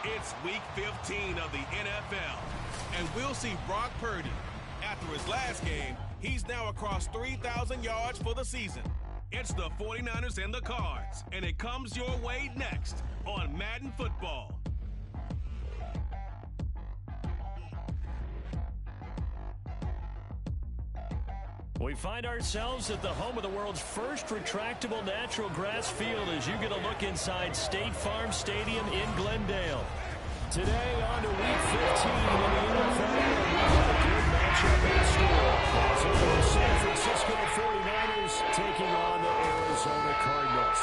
It's Week 15 of the NFL, and we'll see Brock Purdy. After his last game, he's now across 3,000 yards for the season. It's the 49ers and the Cards, and it comes your way next on Madden Football. We find ourselves at the home of the world's first retractable natural grass field as you get a look inside State Farm Stadium in Glendale. Today on to Week 15 in the NFL. We've got a good matchup in store. So the San Francisco 49ers taking on the Arizona Cardinals.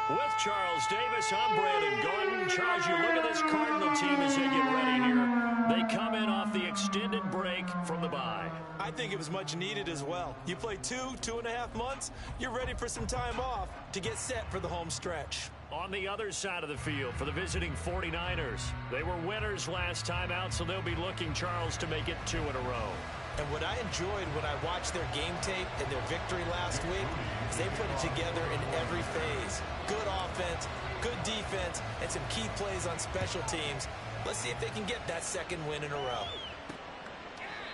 With Charles Davis, I'm Brandon Gordon. Charles, you look at this Cardinal team as they get ready here. They come in off the extended break from the bye. I think it was much needed as well. You play 2.5 months, you're ready for some time off to get set for the home stretch. On the other side of the field for the visiting 49ers, they were winners last time out, so they'll be looking, Charles, to make it 2 in a row. And what I enjoyed when I watched their game tape and their victory last week is they put it together in every phase. Good offense, good defense, and some key plays on special teams. Let's see if they can get that second win in a row.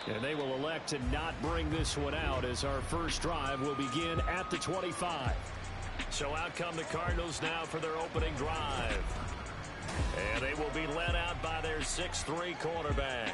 And they will elect to not bring this one out as our first drive will begin at the 25. So out come the Cardinals now for their opening drive. And they will be led out by their 6'3" quarterback.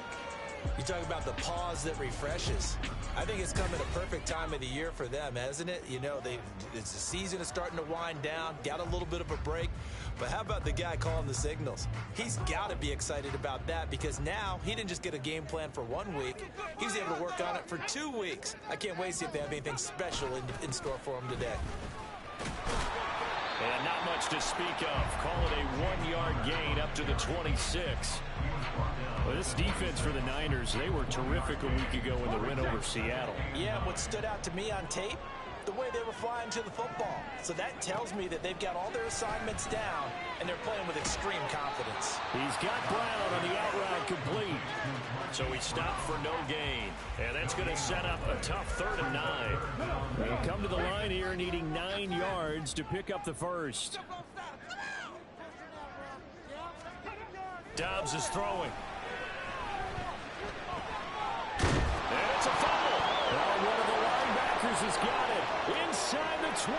You talk about the pause that refreshes. I think it's come at a perfect time of the year for them, hasn't it? You know, the season is starting to wind down, got a little bit of a break. But how about the guy calling the signals? He's got to be excited about that because now he didn't just get a game plan for 1 week. He was able to work on it for 2 weeks. I can't wait to see if they have anything special in store for him today. And not much to speak of. Call it a 1-yard gain up to the 26. Well, this defense for the Niners, they were terrific a week ago in the win over Seattle. Yeah, what stood out to me on tape, the way they were flying to the football. So that tells me that they've got all their assignments down, and they're playing with extreme confidence. He's got Brown on the out route complete. So he stopped for no gain. And that's going to set up a tough 3rd and 9. They'll come to the line here needing 9 yards to pick up the first. Dobbs is throwing. And it's a fumble. Well, one of the linebackers has got it inside the 20.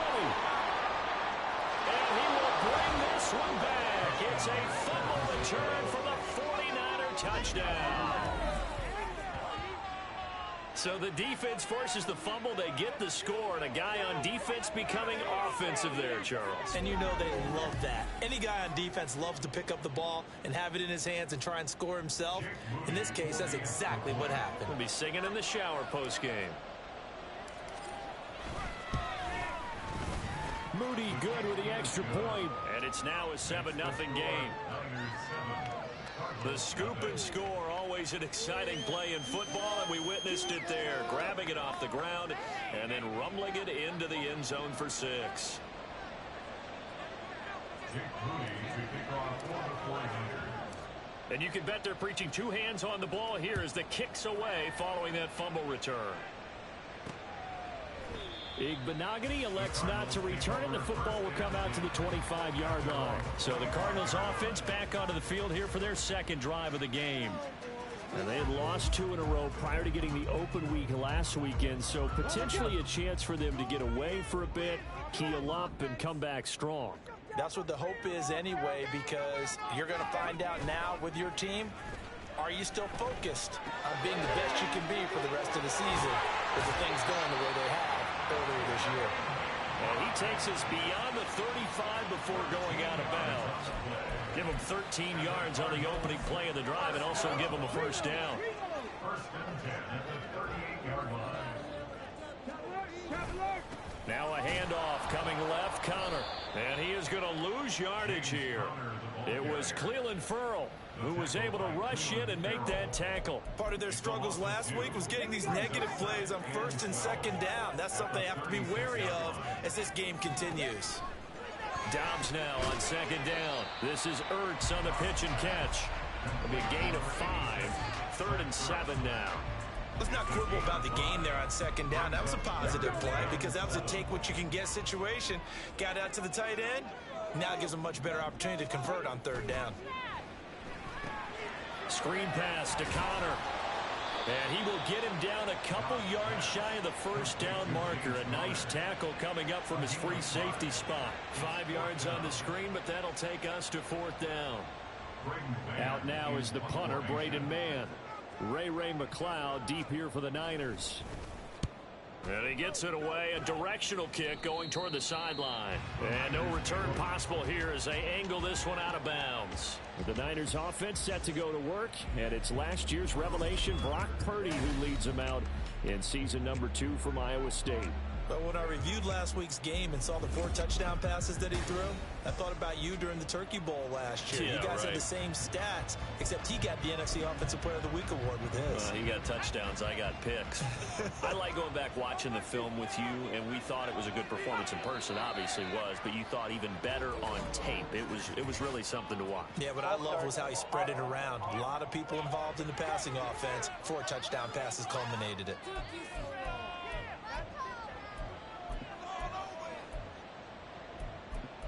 And he will bring this one back. It's a fumble return for the 49er touchdown. So the defense forces the fumble. They get the score, and a guy on defense becoming offensive there, Charles. And you know they love that. Any guy on defense loves to pick up the ball and have it in his hands and try and score himself. In this case, that's exactly what happened. He'll be singing in the shower post-game. Moody good with the extra point. And it's now a 7-0 game. The scoop and score, always an exciting play in football, and we witnessed it there. Grabbing it off the ground and then rumbling it into the end zone for 6. And you can bet they're preaching 2 hands on the ball here as the kick's away following that fumble return. Igbenogany elects not to return it. The football will come out to the 25-yard line. So the Cardinals offense back onto the field here for their second drive of the game. And they had lost 2 in a row prior to getting the open week last weekend, so potentially a chance for them to get away for a bit, keel up, and come back strong. That's what the hope is anyway, because you're going to find out now with your team, are you still focused on being the best you can be for the rest of the season with the things going the way they have earlier this year? Well, he takes us beyond the 35 before going out of bounds. Give him 13 yards on the opening play of the drive and also give him a first down. Now a handoff coming left, Connor. And he is going to lose yardage here. It was Clelin Ferrell who was able to rush in and make that tackle. Part of their struggles last week was getting these negative plays on 1st and 2nd down. That's something they have to be wary of as this game continues. Dobbs now on 2nd down. This is Ertz on the pitch and catch. It'll be a gain of 5. 3rd and 7 now. Let's not quibble about the gain there on 2nd down. That was a positive play because that was a take-what-you-can-get situation. Got out to the tight end, Now it gives them much better opportunity to convert on third down. Screen pass to Connor. And he will get him down a couple yards shy of the first down marker. A nice tackle coming up from his free safety spot. 5 yards on the screen, but that'll take us to fourth down. Out now is the punter, Braden Mann. Ray McLeod deep here for the Niners. And he gets it away. A directional kick going toward the sideline. And no return possible here as they angle this one out of bounds. The Niners offense set to go to work. And it's last year's revelation, Brock Purdy, who leads them out in season number 2 from Iowa State. But when I reviewed last week's game and saw the 4 touchdown passes that he threw, I thought about you during the Turkey Bowl last year. Yeah, you guys right. had the same stats, except he got the NFC Offensive Player of the Week award with his. He got touchdowns. I got picks. I like going back watching the film with you, and we thought it was a good performance in person. Obviously was, but you thought even better on tape. It was really something to watch. Yeah, what I loved was how he spread it around. A lot of people involved in the passing offense. 4 touchdown passes culminated it.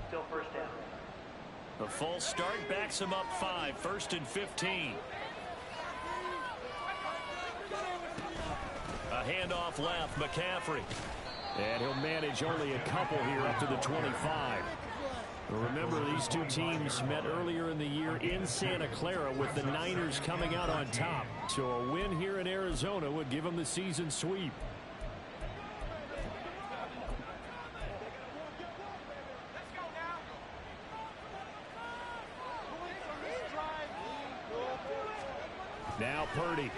Still first down. The full start backs him up 5, 1st and 15. A handoff left, McCaffrey. And he'll manage only a couple here up to the 25. Remember, these two teams met earlier in the year in Santa Clara with the Niners coming out on top. So a win here in Arizona would give them the season sweep. Now Purdy.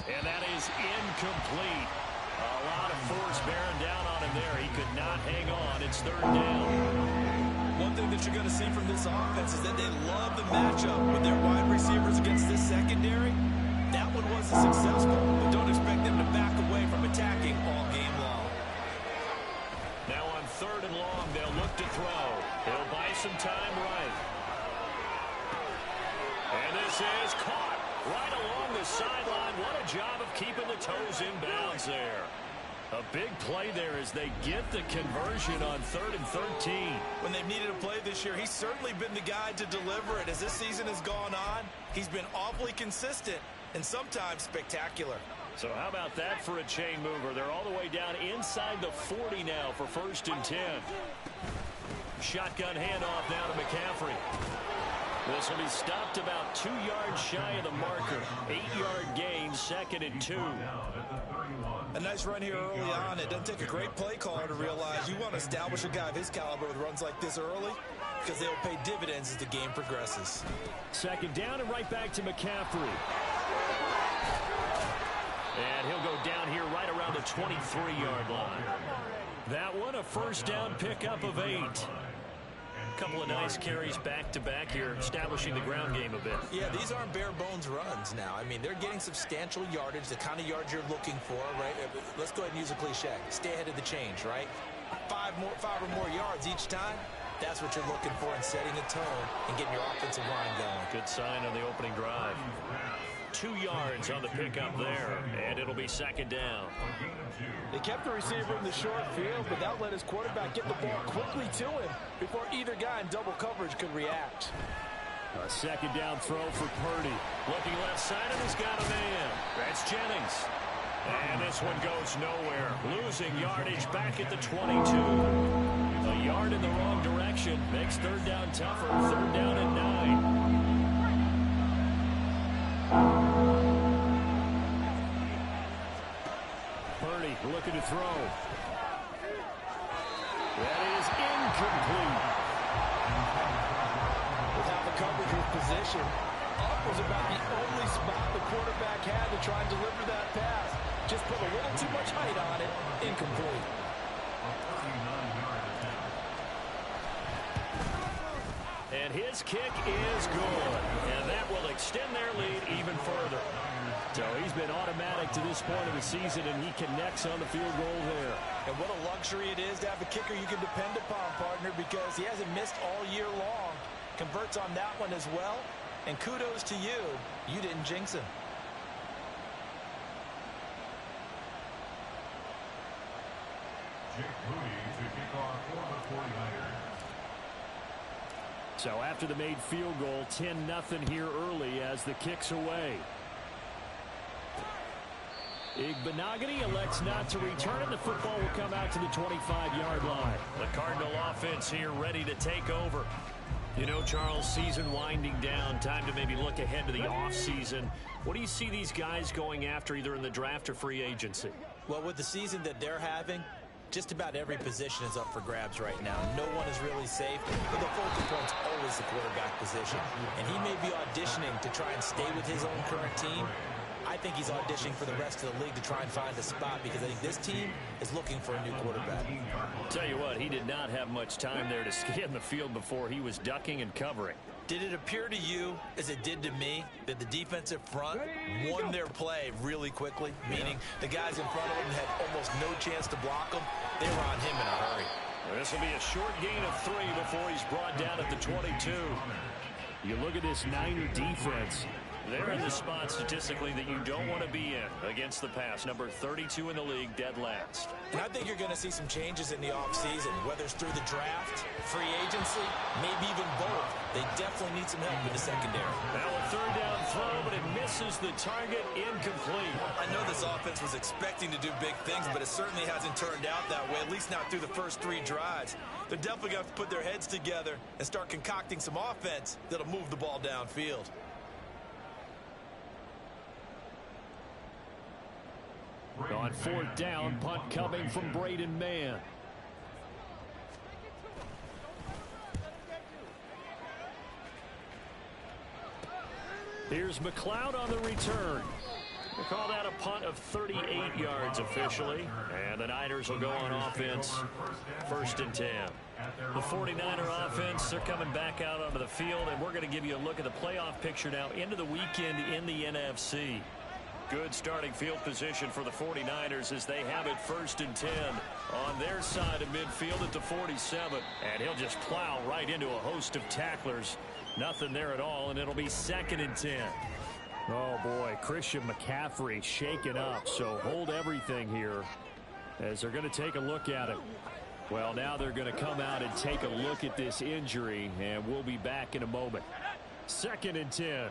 And that is incomplete. A lot of force bearing down on him there. He could not hang on. It's third down. One thing that you're going to see from this offense is that they love the matchup with their wide receivers against this secondary. That one wasn't successful, but don't expect them to back away from attacking all game long. Now on 3rd and long, they'll look to throw. He'll buy some time right. And this is caught right along the sideline. What a job of keeping the toes in bounds there. A big play there as they get the conversion on 3rd and 13. When they've needed a play this year, he's certainly been the guy to deliver it. As this season has gone on, he's been awfully consistent and sometimes spectacular. So how about that for a chain mover? They're all the way down inside the 40 now for 1st and 10. Shotgun handoff now to McCaffrey. This will be stopped about 2 yards shy of the marker. 8-yard gain, 2nd and 2. A nice run here early on. It doesn't take a great play caller to realize you want to establish a guy of his caliber with runs like this early because they'll pay dividends as the game progresses. 2nd down and right back to McCaffrey. And he'll go down here right around the 23-yard line. That one, a 1st down pickup of 8. Couple of nice carries back-to-back here, establishing the ground game a bit. Yeah, these aren't bare-bones runs now. I mean, they're getting substantial yardage, the kind of yards you're looking for, right? Let's go ahead and use a cliche. Stay ahead of the change, right? 5 or more yards each time. That's what you're looking for in setting a tone and getting your offensive line going. Good sign on the opening drive. 2 yards on the pickup there, and it'll be 2nd down. They kept the receiver in the short field, but that let his quarterback get the ball quickly to him before either guy in double coverage could react. A 2nd down throw for Purdy. Looking left side, and he's got a man. That's Jennings. And this one goes nowhere. Losing yardage back at the 22. A yard in the wrong direction makes 3rd down tougher. 3rd down and 9. Purdy looking to throw. That is incomplete. Without the coverage with position, up was about the only spot the quarterback had to try and deliver that pass. Just put a little too much height on it. Incomplete. And his kick is good. And that will extend their lead even further. So he's been automatic to this point of the season, and he connects on the field goal there. And what a luxury it is to have a kicker you can depend upon, partner, because he hasn't missed all year long. Converts on that one as well. And kudos to you. You didn't jinx him. So after the made field goal, 10-0 here early as the kick's away. Igbenogany elects not to return it. The football will come out to the 25-yard line. The Cardinal offense here ready to take over. You know, Charles, season winding down, time to maybe look ahead to the offseason. What do you see these guys going after either in the draft or free agency? Well, with the season that they're having, just about every position is up for grabs right now. No one is really safe, but the focal point's always the quarterback position. And he may be auditioning to try and stay with his own current team. I think he's auditioning for the rest of the league to try and find a spot because I think this team is looking for a new quarterback. Tell you what, he did not have much time there to scan the field before he was ducking and covering. Did it appear to you, as it did to me, that the defensive front won their play really quickly? Meaning the guys in front of them had almost no chance to block him. They were on him in a hurry. This will be a short gain of 3 before he's brought down at the 22. You look at this Niner defense. They're in the spot statistically that you don't want to be in against the pass. Number 32 in the league, dead last. And I think you're going to see some changes in the offseason, whether it's through the draft, free agency, maybe even both. They definitely need some help in the secondary. Now a third down throw, but it misses the target, incomplete. I know this offense was expecting to do big things, but it certainly hasn't turned out that way, at least not through the first 3 drives. They're definitely going to have to put their heads together and start concocting some offense that'll move the ball downfield. On 4th down, punt coming from Braden Mann. Here's McLeod on the return. They call that a punt of 38 yards officially. And the Niners will go on offense, 1st and 10. The 49er offense, they're coming back out onto the field, and we're going to give you a look at the playoff picture now into the weekend in the NFC. Good starting field position for the 49ers as they have it 1st and 10 on their side of midfield at the 47. And he'll just plow right into a host of tacklers. Nothing there at all, and it'll be 2nd and 10. Oh, boy, Christian McCaffrey shaken up, so hold everything here as they're going to take a look at it. Well, now they're going to come out and take a look at this injury, and we'll be back in a moment. 2nd and 10.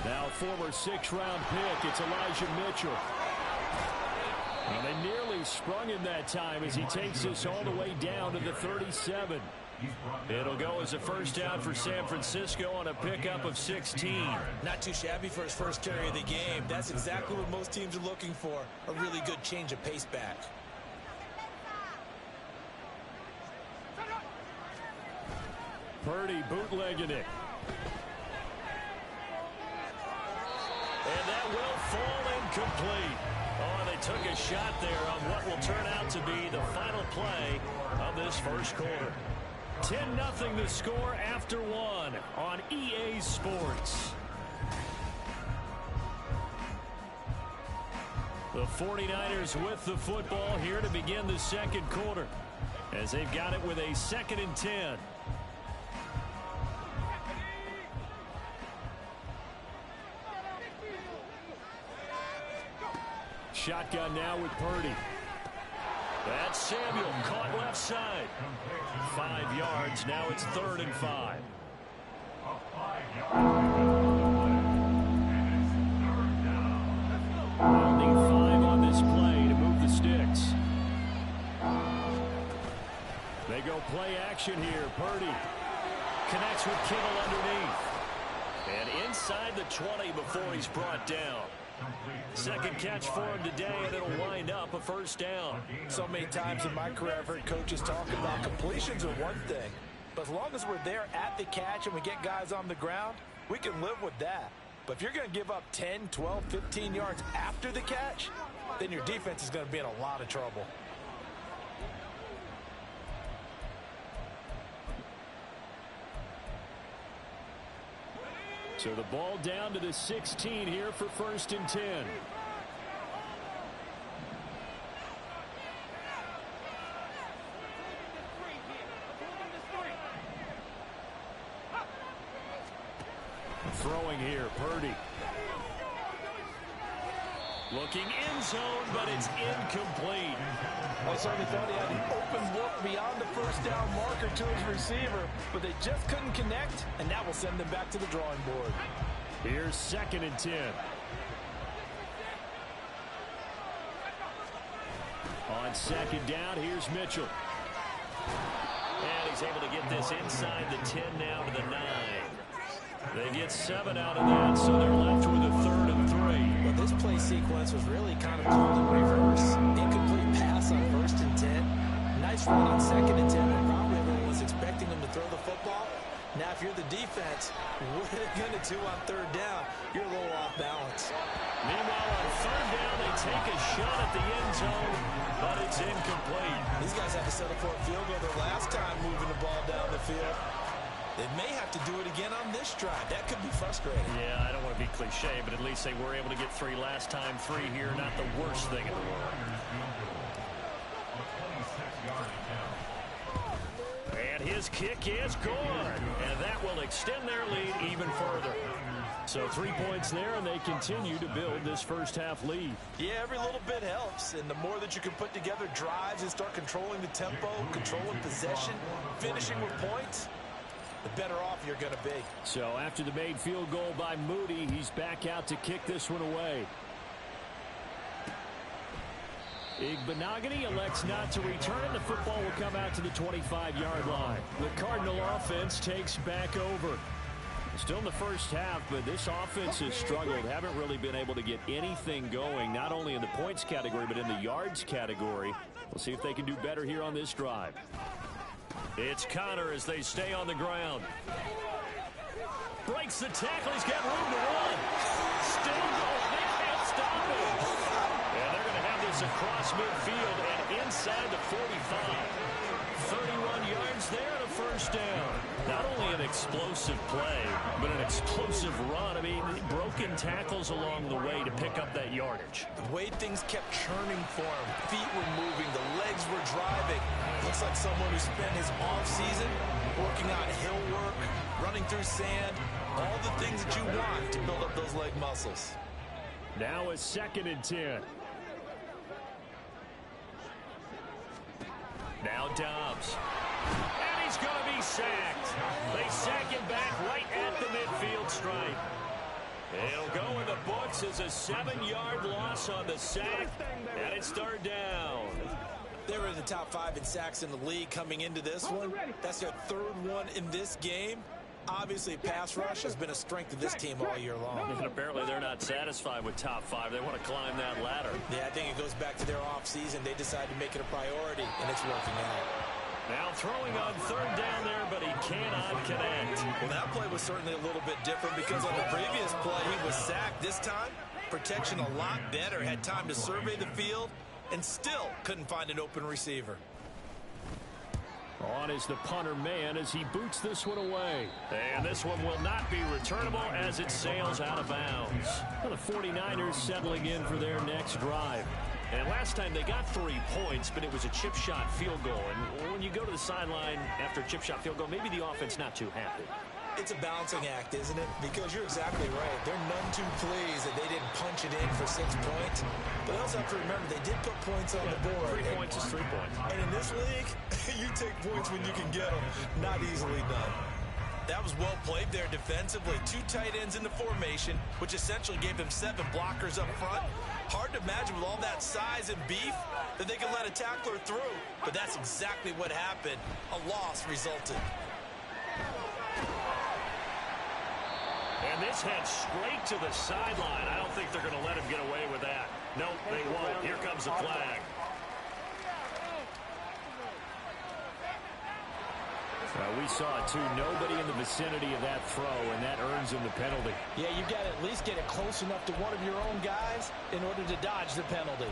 Now former 6th-round pick, it's Elijah Mitchell. And they nearly sprung him that time as he takes us all the way down to the 37. It'll go as a 1st down for San Francisco on a pickup of 16. Not too shabby for his first carry of the game. That's exactly what most teams are looking for, a really good change of pace back. Purdy bootlegging it. And that will fall incomplete. Oh, they took a shot there on what will turn out to be the final play of this 1st quarter. 10-0 the score after 1 on EA Sports. The 49ers with the football here to begin the 2nd quarter as they've got it with a 2nd and 10. Shotgun now with Purdy. That's Samuel caught left side. 5 yards. Now it's 3rd and 5. Only 5 on this play to move the sticks. They go play action here. Purdy connects with Kittle underneath. And inside the 20 before he's brought down. 2nd catch for him today, and it'll wind up a 1st down. So many times in my career I've heard coaches talk about completions are one thing, but as long as we're there at the catch and we get guys on the ground, we can live with that. But if you're going to give up 10, 12, 15 yards after the catch, then your defense is going to be in a lot of trouble. So the ball down to the 16 here for 1st and 10. Throwing here, Purdy. Looking in zone, but it's incomplete. I certainly thought he had an open look beyond the first down marker to his receiver, but they just couldn't connect, and that will send them back to the drawing board. Here's 2nd and 10. On 2nd down, here's Mitchell. And he's able to get this inside the 10 now to the 9. They get 7 out of that, so they're left with a 3rd and 3. Well, this play sequence was really kind of called in reverse. Incomplete pass on 1st and 10. Nice run on 2nd and 10, when probably everyone was expecting him to throw the football. Now, if you're the defense, what are they going to do on 3rd down? You're a little off balance. Meanwhile, on 3rd down, they take a shot at the end zone, but it's incomplete. These guys had to settle for a field goal their last time moving the ball down the field. They may have to do it again on this drive. That could be frustrating. Yeah, I don't want to be cliche, but at least they were able to get 3 last time. 3 here, not the worst thing in the world. And his kick is good, and that will extend their lead even further. So 3 points there, and they continue to build this first half lead. Yeah, every little bit helps, and the more that you can put together drives and start controlling the tempo, controlling possession, finishing with points, the better off you're going to be. So after the made field goal by Moody, he's back out to kick this one away. Igbenogany elects not to return. The football will come out to the 25-yard line. The Cardinal offense takes back over. Still in the first half, but this offense has struggled. Haven't really been able to get anything going, not only in the points category, but in the yards category. We'll see if they can do better here on this drive. It's Connor as they stay on the ground. Breaks the tackle. He's got room to run. Still going. They can't stop him. And they're going to have this across midfield and inside the 45. 31 yards there and a first down. Not only an explosive play, but an explosive run. I mean, broken tackles along the way to pick up that yardage. The way things kept churning for him. Feet were moving. The legs were driving. Looks like someone who spent his offseason working out hill work, running through sand, all the things that you want to build up those leg muscles. Now a 2nd and 10. Now Dobbs. And he's going to be sacked. They sack him back right at the midfield stripe. It'll go in the books as a 7-yard loss on the sack, and it's 3rd down. They were in the top 5 in sacks in the league coming into this one. That's their 3rd one in this game. Obviously, pass rush has been a strength of this team all year long. And apparently they're not satisfied with top 5. They want to climb that ladder. Yeah, I think it goes back to their offseason. They decided to make it a priority, and it's working out. Now throwing on 3rd down there, but he cannot connect. Well, that play was certainly a little bit different because on the previous play, he was sacked. This time, protection a lot better. Had time to survey the field and still couldn't find an open receiver. On is the punter man as he boots this one away. And this one will not be returnable as it sails out of bounds. Well, the 49ers settling in for their next drive. And last time they got 3 points, but it was a chip shot field goal. And when you go to the sideline after a chip shot field goal, maybe the offense not too happy. It's a balancing act, isn't it? Because you're exactly right. They're none too pleased that they didn't punch it in for 6 points. But they also have to remember they did put points on the board. 3 points is 3 points. And in this league, you take points when you can get them. Not easily done. That was well played there defensively. 2 tight ends in the formation, which essentially gave them 7 blockers up front. Hard to imagine with all that size and beef that they could let a tackler through. But that's exactly what happened. A loss resulted. And this heads straight to the sideline. I don't think they're going to let him get away with that. Nope, they won't. Here comes the flag. We saw it too. Nobody in the vicinity of that throw, and that earns him the penalty. Yeah, you've got to at least get it close enough to one of your own guys in order to dodge the penalty.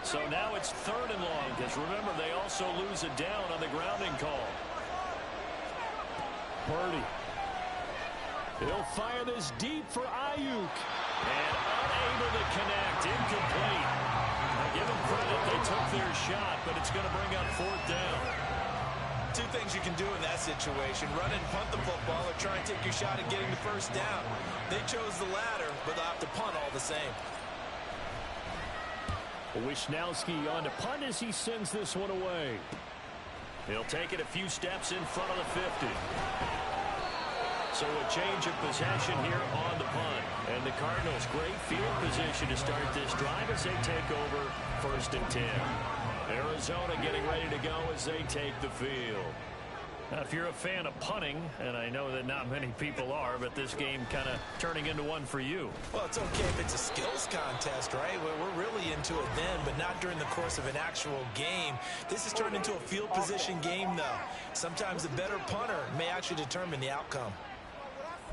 So now it's 3rd and long, because remember, they also lose a down on the grounding call. Purdy. He'll fire this deep for Ayuk. And unable to connect. Incomplete. give them credit. They took their shot, but it's going to bring up 4th down. Two things you can do in that situation: run and punt the football, or try and take your shot at getting the first down. They chose the latter, but they'll have to punt all the same. Wisnowski on to punt as he sends this one away. He'll take it a few steps in front of the 50. So a change of possession here on the punt. And the Cardinals, great field position to start this drive as they take over 1st and 10. Arizona getting ready to go as they take the field. Now, if you're a fan of punting, and I know that not many people are, but this game kind of turning into one for you. Well, it's okay if it's a skills contest, right? We're really into it then, but not during the course of an actual game. This has turned into a field position game, though. Sometimes the better punter may actually determine the outcome.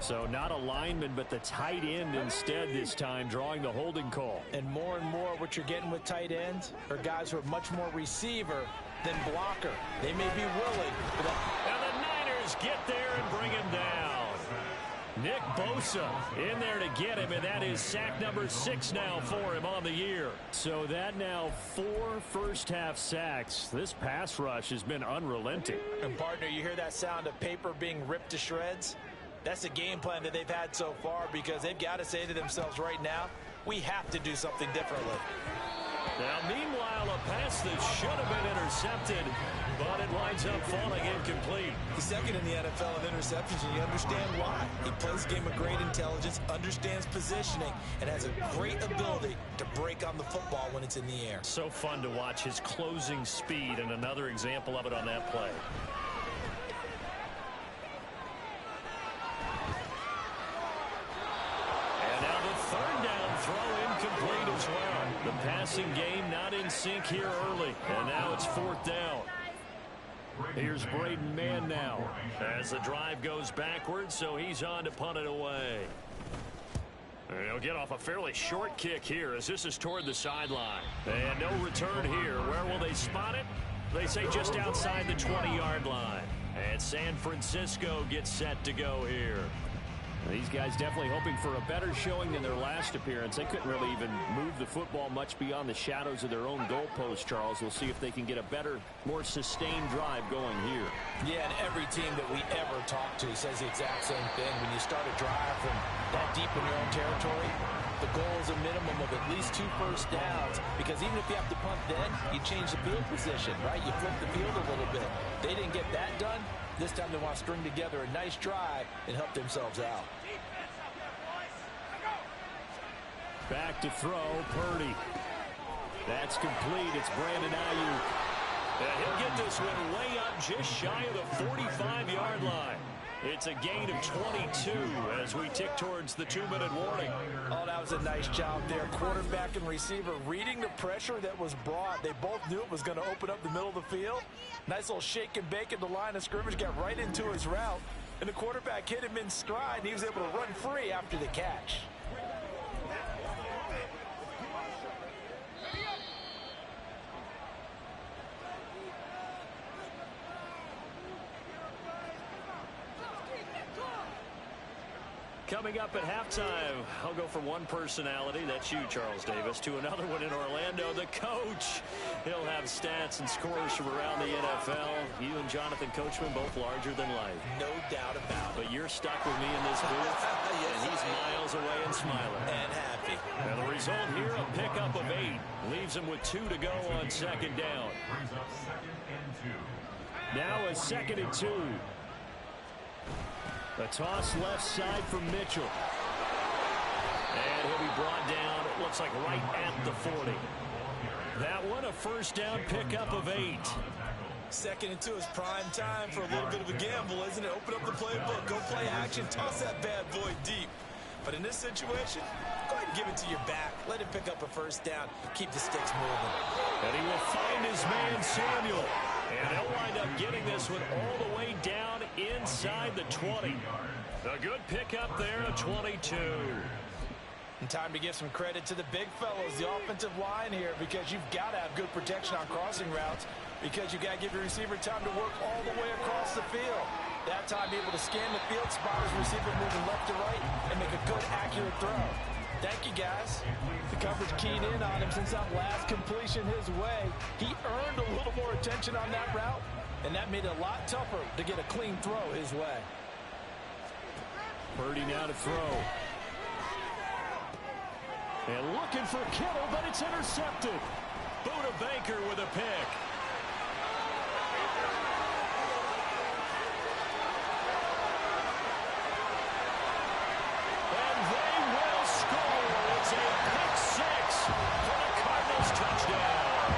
So not a lineman, but the tight end instead this time, drawing the holding call. And more what you're getting with tight ends are guys who are much more receiver than blocker. They may be willing, but and the Niners get there and bring him down. Nick Bosa in there to get him, and that is sack number 6 now for him on the year. So that now 4 first-half sacks. This pass rush has been unrelenting. And partner, you hear that sound of paper being ripped to shreds? That's the game plan that they've had so far, because they've got to say to themselves right now, we have to do something differently. Now, meanwhile, a pass that should have been intercepted, but it winds up falling incomplete. He's second in the NFL of interceptions, and you understand why. He plays a game of great intelligence, understands positioning, and has a great ability to break on the football when it's in the air. So fun to watch his closing speed, and another example of it on that play. The passing game not in sync here early, and now it's 4th down. Here's Braden Mann now as the drive goes backwards, so he's on to punt it away. And he'll get off a fairly short kick here as this is toward the sideline. And no return here. Where will they spot it? They say just outside the 20-yard line. And San Francisco gets set to go here. These guys definitely hoping for a better showing than their last appearance. They couldn't really even move the football much beyond the shadows of their own goalpost, Charles. We'll see if they can get a better, more sustained drive going here. Yeah, and every team that we ever talk to says the exact same thing. When you start a drive from that deep in your own territory, the goal is a minimum of at least 2 first downs, because even if you have to punt then, you change the field position, right? You flip the field a little bit. They didn't get that done. This time they want to string together a nice drive and help themselves out. Back to throw, Purdy. That's complete. It's Brandon Ayuk. And he'll get this one way up just shy of the 45-yard line. It's a gain of 22 as we tick towards the 2-minute warning. Oh, that was a nice job there. Quarterback and receiver reading the pressure that was brought. They both knew it was going to open up the middle of the field. Nice little shake and bake at the line of scrimmage, got right into his route. And the quarterback hit him in stride, and he was able to run free after the catch. Coming up at halftime, I'll go from one personality, that's you, Charles Davis, to another one in Orlando, the coach. He'll have stats and scores from around the NFL. You and Jonathan Coachman both larger than life. No doubt about it. But you're stuck with me in this booth, yes, and he's miles away and smiling. And happy. And the result here, a pickup of 8. Leaves him with 2 to go on 2nd down. Now a 2nd and 2. A toss left side for Mitchell. And he'll be brought down, it looks like right at the 40. That one a first down pickup of 8. 2nd and 2 is prime time for a little bit of a gamble, isn't it? Open up the playbook, go play action, toss that bad boy deep. But in this situation, go ahead and give it to your back. Let him pick up a first down. Keep the sticks moving. And he will find his man, Samuel. And he'll wind up getting this one all the way down inside the 20. A good pickup there, a 22. And time to give some credit to the big fellows, the offensive line here, because you've got to have good protection on crossing routes, because you've got to give your receiver time to work all the way across the field. That time able to scan the field, spot his receiver moving left to right, and make a good, accurate throw. Thank you, guys. The coverage keyed in on him since that last completion his way. He earned a little more attention on that route, and that made it a lot tougher to get a clean throw his way. Purdy now to throw. And looking for Kittle, but it's intercepted. Buda Baker with a pick. And they will score. It's a pick six for the Cardinals touchdown.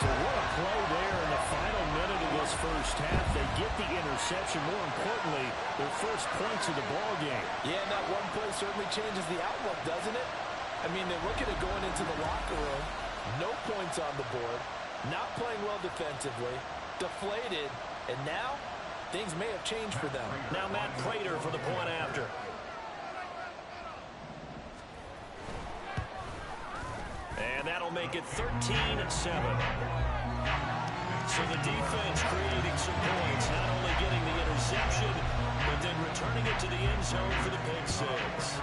So what a play there in the final minute of this first half. They get the interception. More importantly, their first points of the ball game. Yeah, and that one play certainly changes the outlook, doesn't it? I mean, they're looking at going into the locker room. No points on the board. Not playing well defensively. Deflated. And now, things may have changed for them. Now Matt Prater for the point after. And that'll make it 13-7. So the defense creating some points, not only getting the interception, but then returning it to the end zone for the pick six.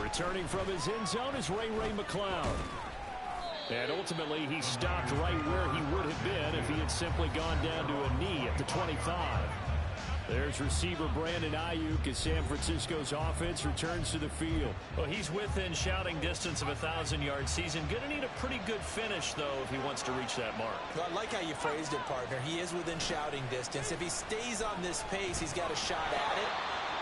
Returning from his end zone is Ray McCloud. And ultimately, he stopped right where he would have been if he had simply gone down to a knee at the 25. There's receiver Brandon Ayuk as San Francisco's offense returns to the field. Well, he's within shouting distance of a 1,000-yard season. Going to need a pretty good finish, though, if he wants to reach that mark. Well, I like how you phrased it, partner. He is within shouting distance. If he stays on this pace, he's got a shot at it.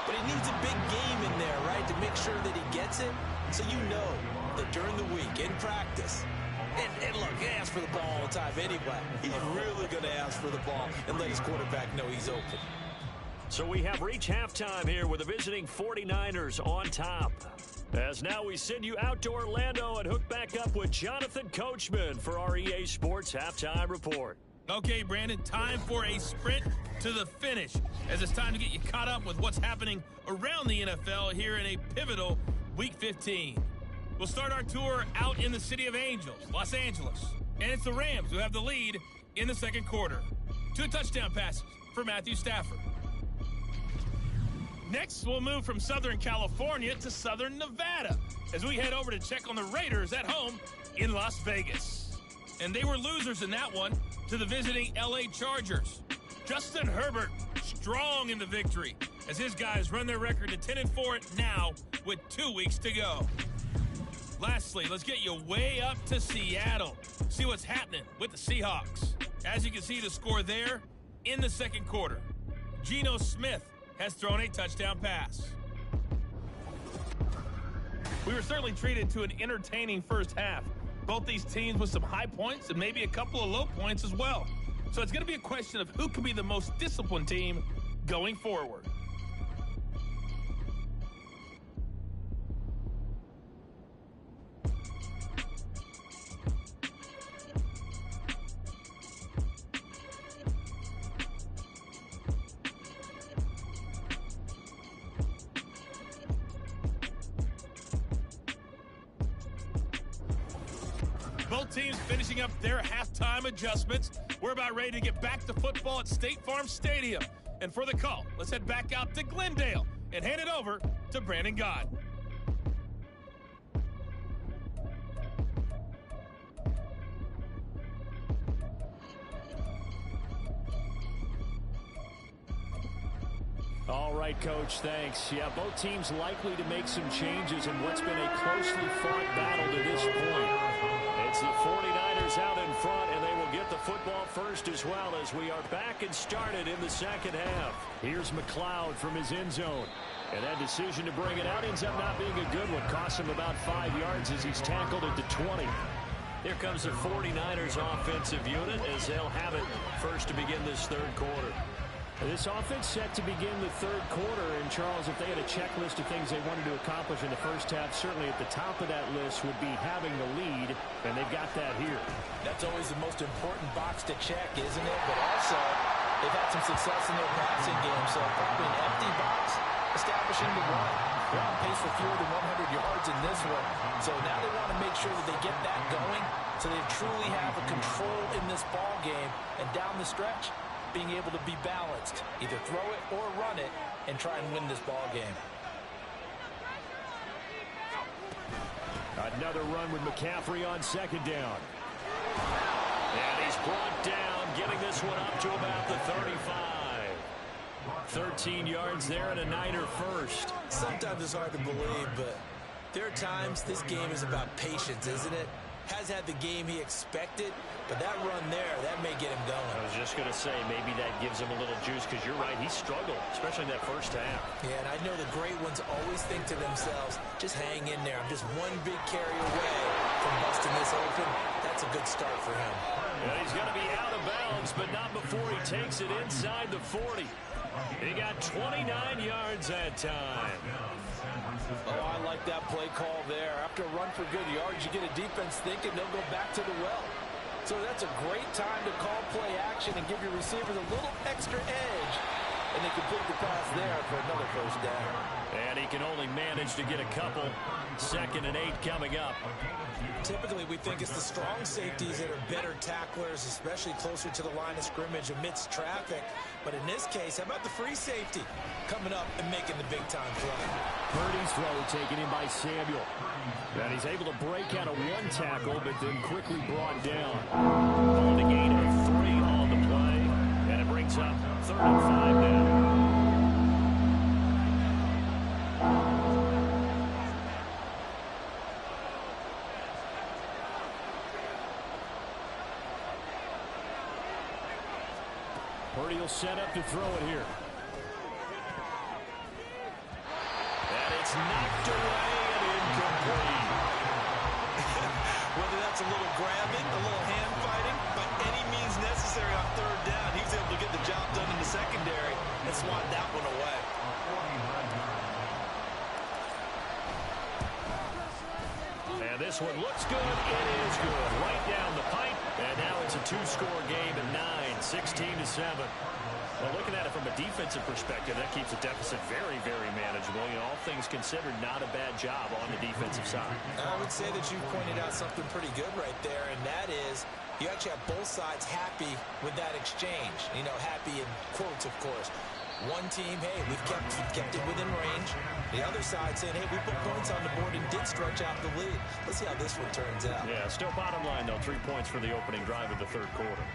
But he needs a big game in there, right, to make sure that he gets it. So you know that during the week, in practice, and look, he asks for the ball all the time anyway. He's really going to ask for the ball and let his quarterback know he's open. So we have reached halftime here with the visiting 49ers on top. As now we send you out to Orlando and hook back up with Jonathan Coachman for our EA Sports Halftime Report. Okay, Brandon, time for a sprint to the finish, as it's time to get you caught up with what's happening around the NFL here in a pivotal Week 15. We'll start our tour out in the city of Angels, Los Angeles. And it's the Rams who have the lead in the second quarter. 2 touchdown passes for Matthew Stafford. Next, we'll move from Southern California to Southern Nevada as we head over to check on the Raiders at home in Las Vegas. And they were losers in that one to the visiting LA Chargers. Justin Herbert strong in the victory as his guys run their record to 10-4 now with 2 weeks to go. Lastly, let's get you way up to Seattle. See what's happening with the Seahawks. As you can see the score there in the second quarter. Geno Smith has thrown a touchdown pass. We were certainly treated to an entertaining first half. Both these teams with some high points and maybe a couple of low points as well. So it's going to be a question of who can be the most disciplined team going forward. Both teams finishing up their halftime adjustments. We're about ready to get back to football at State Farm Stadium. And for the call, let's head back out to Glendale and hand it over to Brandon Gott. All right, Coach, thanks. Yeah, both teams likely to make some changes in what's been a closely fought battle to this point. It's the 49ers out in front, and they will get the football first as well as we are back and started in the second half. Here's McCloud from his end zone. And that decision to bring it out ends up not being a good one. Costs him about 5 yards as he's tackled at the 20. Here comes the 49ers offensive unit as they'll have it first to begin this third quarter. This offense set to begin the third quarter, and Charles, if they had a checklist of things they wanted to accomplish in the first half, certainly at the top of that list would be having the lead, and they've got that here. That's always the most important box to check, isn't it? But also, they've had some success in their passing game, so probably an empty box, establishing the run. They're on pace for fewer than 100 yards in this one, so now they want to make sure that they get that going so they truly have a control in this ball game, and down the stretch, being able to be balanced, either throw it or run it, and try and win this ball game. Another run with McCaffrey on second down. And he's brought down, getting this one up to about the 35. 13 yards there and a Niner first. Sometimes it's hard to believe, but there are times this game is about patience, isn't it? Has had the game he expected, but that run there, that may get him going. I was just going to say, maybe that gives him a little juice, because you're right, he struggled, especially in that first half. Yeah, and I know the great ones always think to themselves, just hang in there. I'm just one big carry away from busting this open. That's a good start for him. And he's going to be out of bounds, but not before he takes it inside the 40. He got 29 yards that time. Oh, I like that play call there. After a run for good yards, you get a defense thinking they'll go back to the well. So that's a great time to call play action and give your receivers a little extra edge. And they complete the pass there for another first down. And he can only manage to get a couple. 2nd and 8 coming up. Typically, we think it's the strong safeties that are better tacklers, especially closer to the line of scrimmage amidst traffic. But in this case, how about the free safety coming up and making the big-time play? Purdy's throw taken in by Samuel. And he's able to break out of one tackle, but then quickly brought down. Called a gain of 3 on the play. And it brings up 3rd and 5 now. Purdy will set up to throw it here. And it's knocked away and incomplete. Whether that's a little grabbing, a little hand fighting, by any means necessary on 3rd down, he was able to get the job done in the secondary and swat that one away. And this one looks good. It is good. Right down the pipe. And now it's a 2-score game at 9, 16-7. Well, looking at it from a defensive perspective, that keeps the deficit very, very manageable. You know, all things considered, not a bad job on the defensive side. I would say that you pointed out something pretty good right there, and that is you actually have both sides happy with that exchange. You know, happy in quotes, of course. One team, hey, we've kept it within range. The other side saying, hey, we put points on the board and did stretch out the lead. Let's see how this one turns out. Yeah, still bottom line, though, 3 points for the opening drive of the 3rd quarter.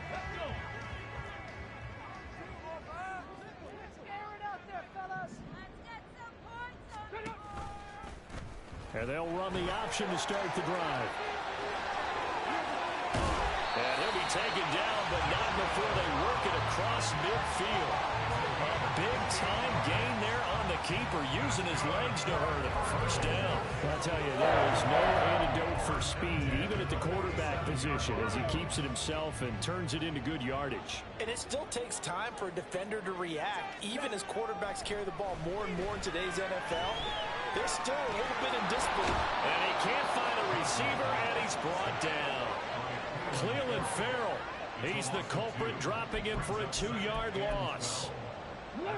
And they'll run the option to start the drive. And he'll be taken down, but not before they work it across midfield. A big-time gain there on the keeper, using his legs to hurt him. First down. I'll tell you, there is no antidote for speed, even at the quarterback position, as he keeps it himself and turns it into good yardage. And it still takes time for a defender to react, even as quarterbacks carry the ball more and more in today's NFL. They're still a little bit indisciplined. And he can't find a receiver, and he's brought down. Cleveland Farrell, he's the culprit, dropping him for a 2-yard loss.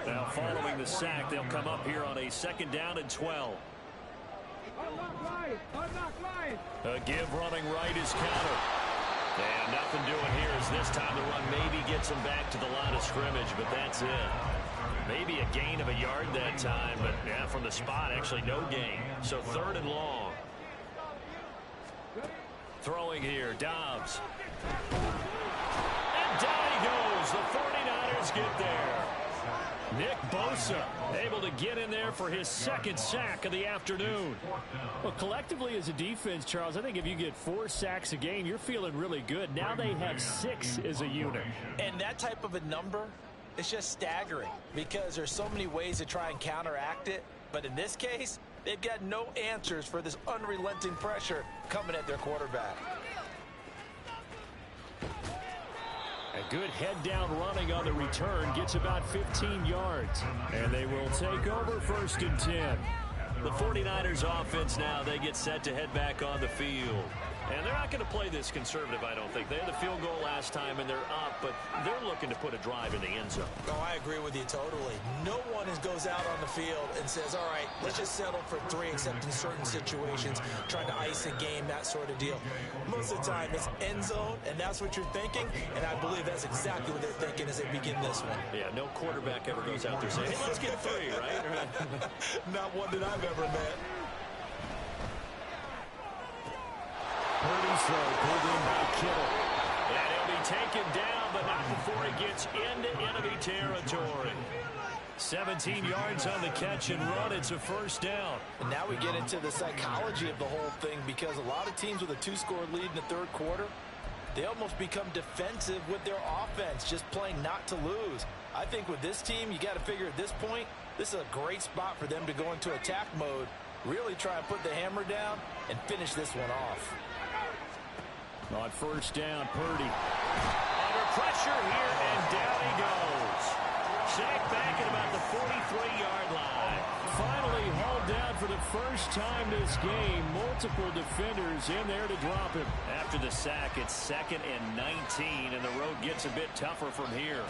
Now following the sack, they'll come up here on a 2nd down and 12. A give running right is counter. And nothing doing here as this time the run maybe gets him back to the line of scrimmage, but that's it. Maybe a gain of a yard that time, but yeah, from the spot, actually no gain. So 3rd and long. Throwing here, Dobbs. And down he goes. The 49ers get there. Nick Bosa able to get in there for his 2nd sack of the afternoon. Well, collectively as a defense, Charles, I think if you get 4 sacks a game, you're feeling really good. Now they have 6 as a unit. And that type of a number, it's just staggering because there's so many ways to try and counteract it. But in this case, they've got no answers for this unrelenting pressure coming at their quarterback. A good head-down running on the return gets about 15 yards. And they will take over 1st and 10. The 49ers offense now, they get set to head back on the field. And they're not going to play this conservative, I don't think. They had the field goal last time, and they're up, but they're looking to put a drive in the end zone. Oh, I agree with you totally. No one goes out on the field and says, all right, let's just settle for 3, except in certain situations, trying to ice a game, that sort of deal. Most of the time, it's end zone, and that's what you're thinking, and I believe that's exactly what they're thinking as they begin this one. Yeah, no quarterback ever goes out there saying, hey, let's get 3, right? Not one that I've ever met. Purdy's throw pulled in by Kittle. And he'll be taken down, but not before he gets into enemy territory. 17 yards on the catch and run. It's a first down. And now we get into the psychology of the whole thing, because a lot of teams with a 2-score lead in the third quarter, they almost become defensive with their offense, just playing not to lose. I think with this team, you got to figure at this point, this is a great spot for them to go into attack mode, really try and put the hammer down and finish this one off. On first down, Purdy. Under pressure here, and down he goes. Sacked back at about the 43-yard line. Finally hauled down for the first time this game. Multiple defenders in there to drop him. After the sack, it's 2nd and 19, and the road gets a bit tougher from here.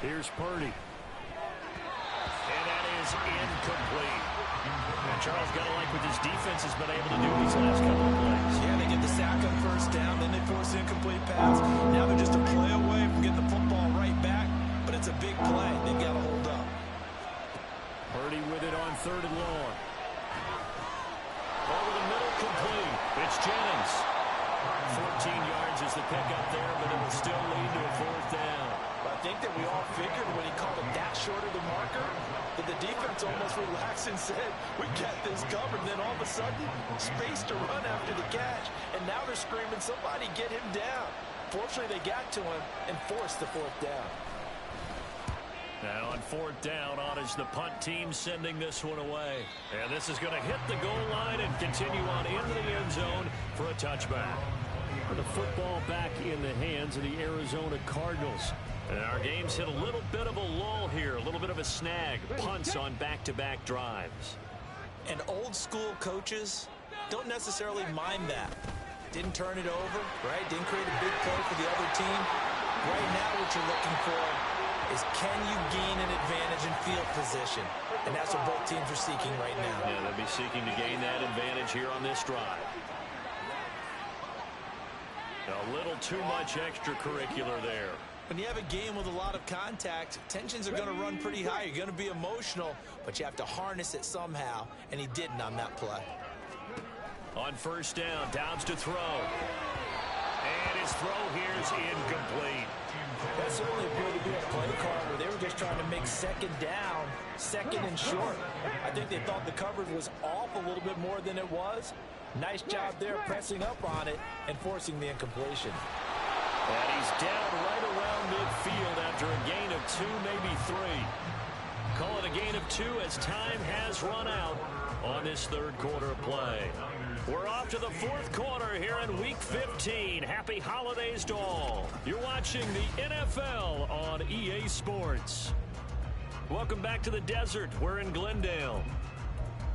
Here's Purdy. And that is incomplete. And Charles got to like what this defense has been able to do these last couple of plays. Yeah, they get the sack on first down, then they force the incomplete pass. Now they're just a play away from getting the football right back, but it's a big play. They've got to hold up. Purdy with it on 3rd and long. Over the middle, complete. It's Jennings. 14 yards is the pickup there, but it will still lead to a 4th down. I think that we all figured when he called it that short of the marker that the defense almost relaxed and said, we got this covered. Then all of a sudden, space to run after the catch. And now they're screaming, somebody get him down. Fortunately, they got to him and forced the 4th down. Now on 4th down, on is the punt team sending this one away. And this is going to hit the goal line and continue on into the end zone for a touchback. The football back in the hands of the Arizona Cardinals. And our game's hit a little bit of a lull here, a little bit of a snag. Punts on back-to-back drives. And old school coaches don't necessarily mind that. Didn't turn it over, right? Didn't create a big play for the other team. Right now what you're looking for is, can you gain an advantage in field position? And that's what both teams are seeking right now. Yeah, they'll be seeking to gain that advantage here on this drive. A little too much extracurricular there. When you have a game with a lot of contact, tensions are going to run pretty high. You're going to be emotional, but you have to harness it somehow, and he didn't on that play. On first down, Downs to throw. And his throw here is incomplete. That certainly appeared to be a play call where they were just trying to make 2nd down, 2nd and short. I think they thought the coverage was off a little bit more than it was. Nice job there pressing up on it and forcing the incompletion. And he's down right around midfield after a gain of 2, maybe 3. Call it a gain of 2 as time has run out on this third quarter of play. We're off to the 4th quarter here in Week 15. Happy holidays to all. You're watching the NFL on EA Sports. Welcome back to the desert. We're in Glendale.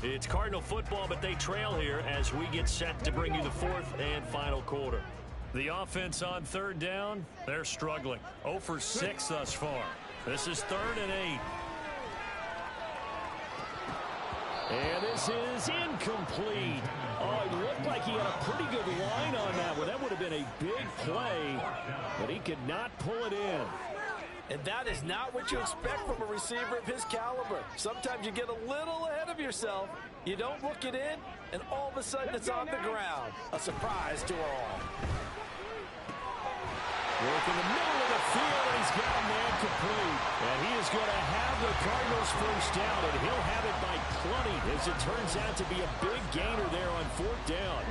It's Cardinal football, but they trail here as we get set to bring you the 4th and final quarter. The offense on 3rd down, they're struggling. 0 for 6 thus far. This is 3rd and 8. And this is incomplete. Oh, it looked like he had a pretty good line on that one. That would have been a big play, but he could not pull it in. And that is not what you expect from a receiver of his caliber. Sometimes you get a little ahead of yourself. You don't look it in, and all of a sudden it's on the ground. A surprise to all. Work in the middle of the field, and he's got a man complete. And he is going to have the Cardinals first down, and he'll have it by plenty, as it turns out to be a big gainer there on 4th down.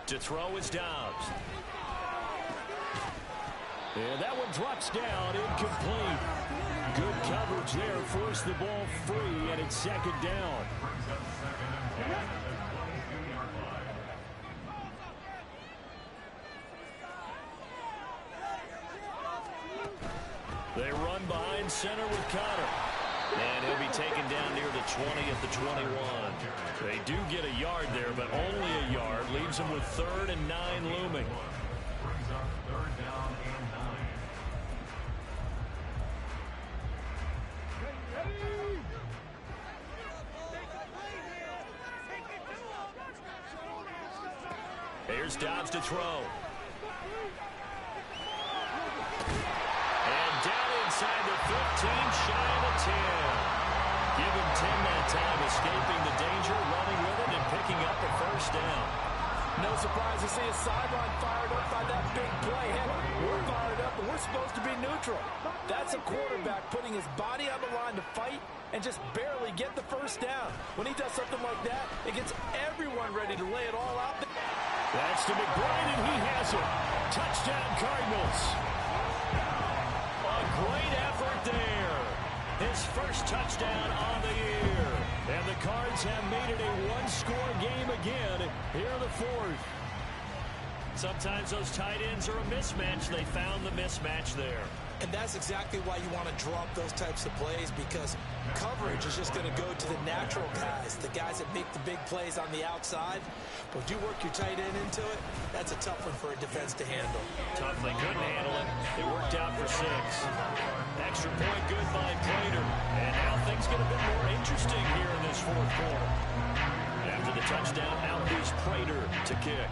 To throw is Downs. And that one drops down, incomplete. Good coverage there, forced the ball free, and it's 2nd down. center with Connor. And he'll be taken down near the 20 at the 21. They do get a yard there, but only a yard. Leaves them with 3rd and 9 looming. Here's Dobbs to throw. And down inside the 15, shy of the 10. Give him 10 that time, escaping the danger, running with it, and picking up a first down. No surprise to see a sideline fired up by that big play. Hey, we're fired up, but we're supposed to be neutral. That's a quarterback putting his body on the line to fight and just barely get the first down. When he does something like that, it gets everyone ready to lay it all out there. That's to McBride, and he has it. Touchdown, Cardinals. A great effort there. His first touchdown on the year. And the Cards have made it a one-score game again here in the 4th. Sometimes those tight ends are a mismatch. They found the mismatch there. And that's exactly why you want to draw up those types of plays, because coverage is just going to go to the natural guys, the guys that make the big plays on the outside. But if you work your tight end into it, that's a tough one for a defense to handle. Tough. They couldn't handle it. It worked out for 6. Extra point good by Prater. And now things get a bit more interesting here in this 4th quarter. After the touchdown, out is Prater to kick.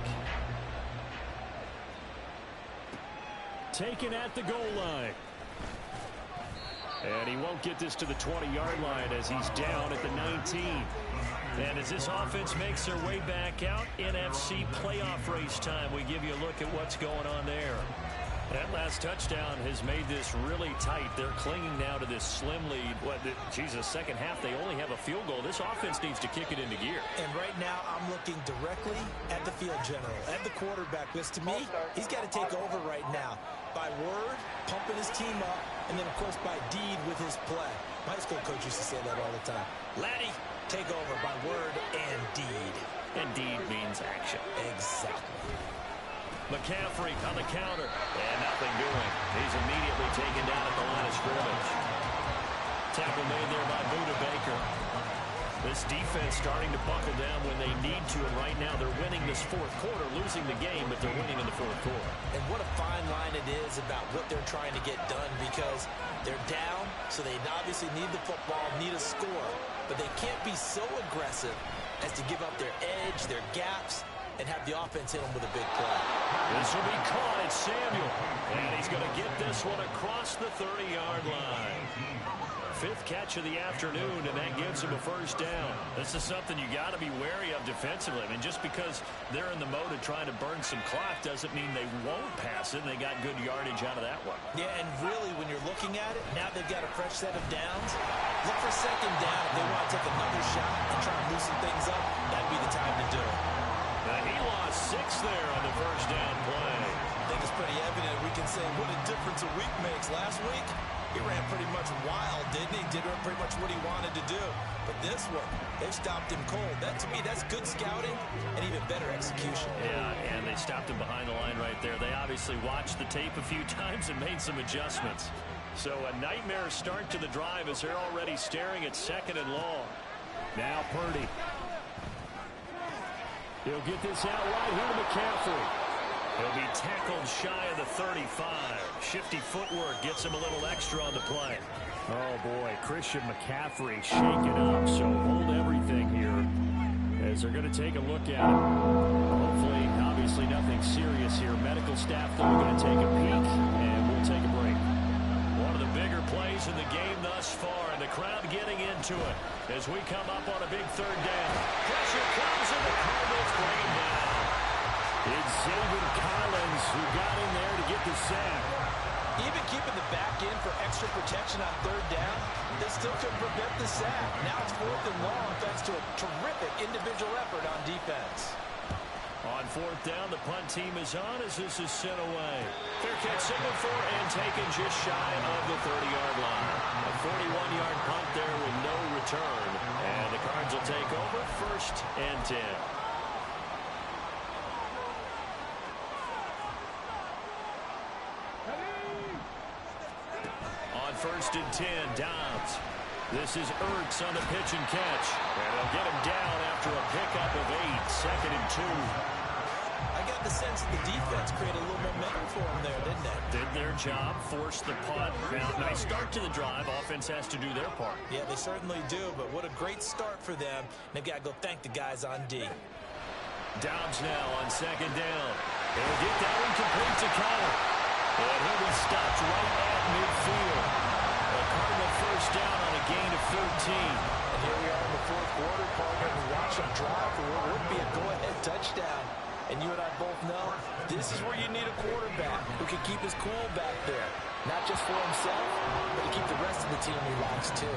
Taken at the goal line. And he won't get this to the 20-yard line as he's down at the 19. And as this offense makes their way back out, NFC playoff race time, we give you a look at what's going on there. That last touchdown has made this really tight. They're clinging now to this slim lead. Second half, they only have a field goal. This offense needs to kick it into gear. And right now, I'm looking directly at the field general, at the quarterback. Because to me, he's got to take over right now. By word, pumping his team up, and then, of course, by deed with his play. My high school coach used to say that all the time. Laddie, take over by word and deed. And deed means action. Exactly. McCaffrey on the counter, and nothing doing. He's immediately taken down at the line of scrimmage. Tackle made there by Buda Baker. This defense starting to buckle down when they need to, and right now they're winning this 4th quarter, losing the game, but they're winning in the 4th quarter. And what a fine line it is about what they're trying to get done, because they're down, so they obviously need the football, need a score, but they can't be so aggressive as to give up their edge, their gaps, and have the offense hit them with a big play. This will be caught. It's Samuel. And he's going to get this one across the 30-yard line. 5th catch of the afternoon, and that gives him a first down. This is something you got to be wary of defensively. I mean, just because they're in the mode of trying to burn some clock doesn't mean they won't pass it, and they got good yardage out of that one. Yeah, and really, when you're looking at it, now they've got a fresh set of downs. Look for 2nd down. If they want to take another shot and try and loosen things up, that'd be the time to do it. He lost 6 there on the first down play. I think it's pretty evident. We can say what a difference a week makes. Last week, he ran pretty much wild, didn't he? Did pretty much what he wanted to do. But this one, they've stopped him cold. That, to me, that's good scouting and even better execution. Yeah, and they stopped him behind the line right there. They obviously watched the tape a few times and made some adjustments. So a nightmare start to the drive as they're already staring at 2nd and long. Now Purdy. He'll get this out right here to McCaffrey. He'll be tackled shy of the 35. Shifty footwork gets him a little extra on the play. Oh, boy, Christian McCaffrey shaken up, so hold everything here as they're going to take a look at it. Hopefully, obviously nothing serious here. Medical staff, though, are going to take a peek, and we'll take a break. One of the bigger plays in the game thus far, and the crowd getting into it as we come up on a big 3rd down. Pressure comes, and the Cardinals bring him down. It's Xavier Collins who got in there to get the sack. Even keeping the back end for extra protection on 3rd down, they still couldn't prevent the sack. Now it's 4th and long thanks to a terrific individual effort on defense. On 4th down, the punt team is on as this is sent away. Fair catch signaled for and taken just shy of the 30-yard line. A 41-yard punt there with no return. And the Cards will take over 1st and 10. first and 10. Dobbs. This is Ertz on the pitch and catch. And they'll get him down after a pickup of 8. Second and 2. I got the sense that the defense created a little momentum for them there, didn't they? Did their job, forced the punt. Now, nice start to the drive. Offense has to do their part. Yeah, they certainly do, but what a great start for them. They've got to go thank the guys on D. Dobbs now on second down. They'll get that incomplete to Connor. And he'll be stopped right at midfield. A Cardinal first down on a gain of 13. And here we are in the fourth quarter, partner, and watch them drive for what would be a go-ahead touchdown. And you and I both know this is where you need a quarterback who can keep his cool back there. Not just for himself, but to keep the rest of the team relaxed too.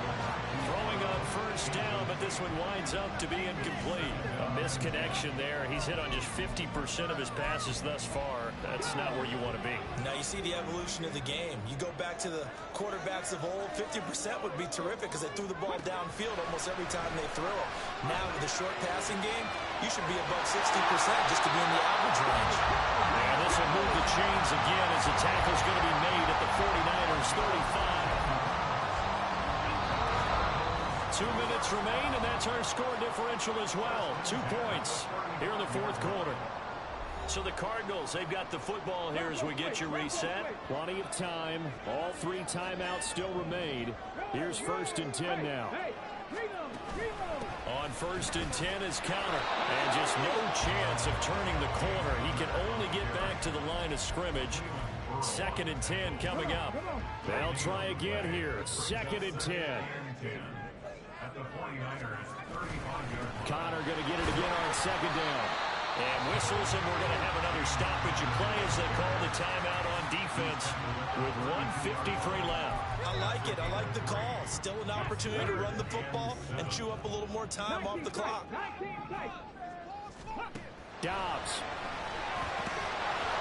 Throwing on first down, but this one winds up to be incomplete. A misconnection there. He's hit on just 50% of his passes thus far. That's not where you want to be. Now you see the evolution of the game. You go back to the quarterbacks of old, 50% would be terrific because they threw the ball downfield almost every time they threw it. Now with the short passing game, you should be above 60% just to be in the average range. And this will move the chains again as the tackle's going to be made at the 49ers 35. 2 minutes remain, and that's our score differential as well. 2 points here in the fourth quarter. So the Cardinals, they've got the football here as we get you reset. Plenty of time. All 3 timeouts still remain. Here's first and 10 now. On first and 10 is Connor. And just no chance of turning the corner. He can only get back to the line of scrimmage. Second and 10 coming up. They'll try again here. Second and 10. Connor going to get it again on second down. And whistles, and we're going to have another stoppage in play as they call the timeout on defense with 1:53 left. I like it. I like the call. Still an opportunity to run the football and chew up a little more time off the clock. Dobbs.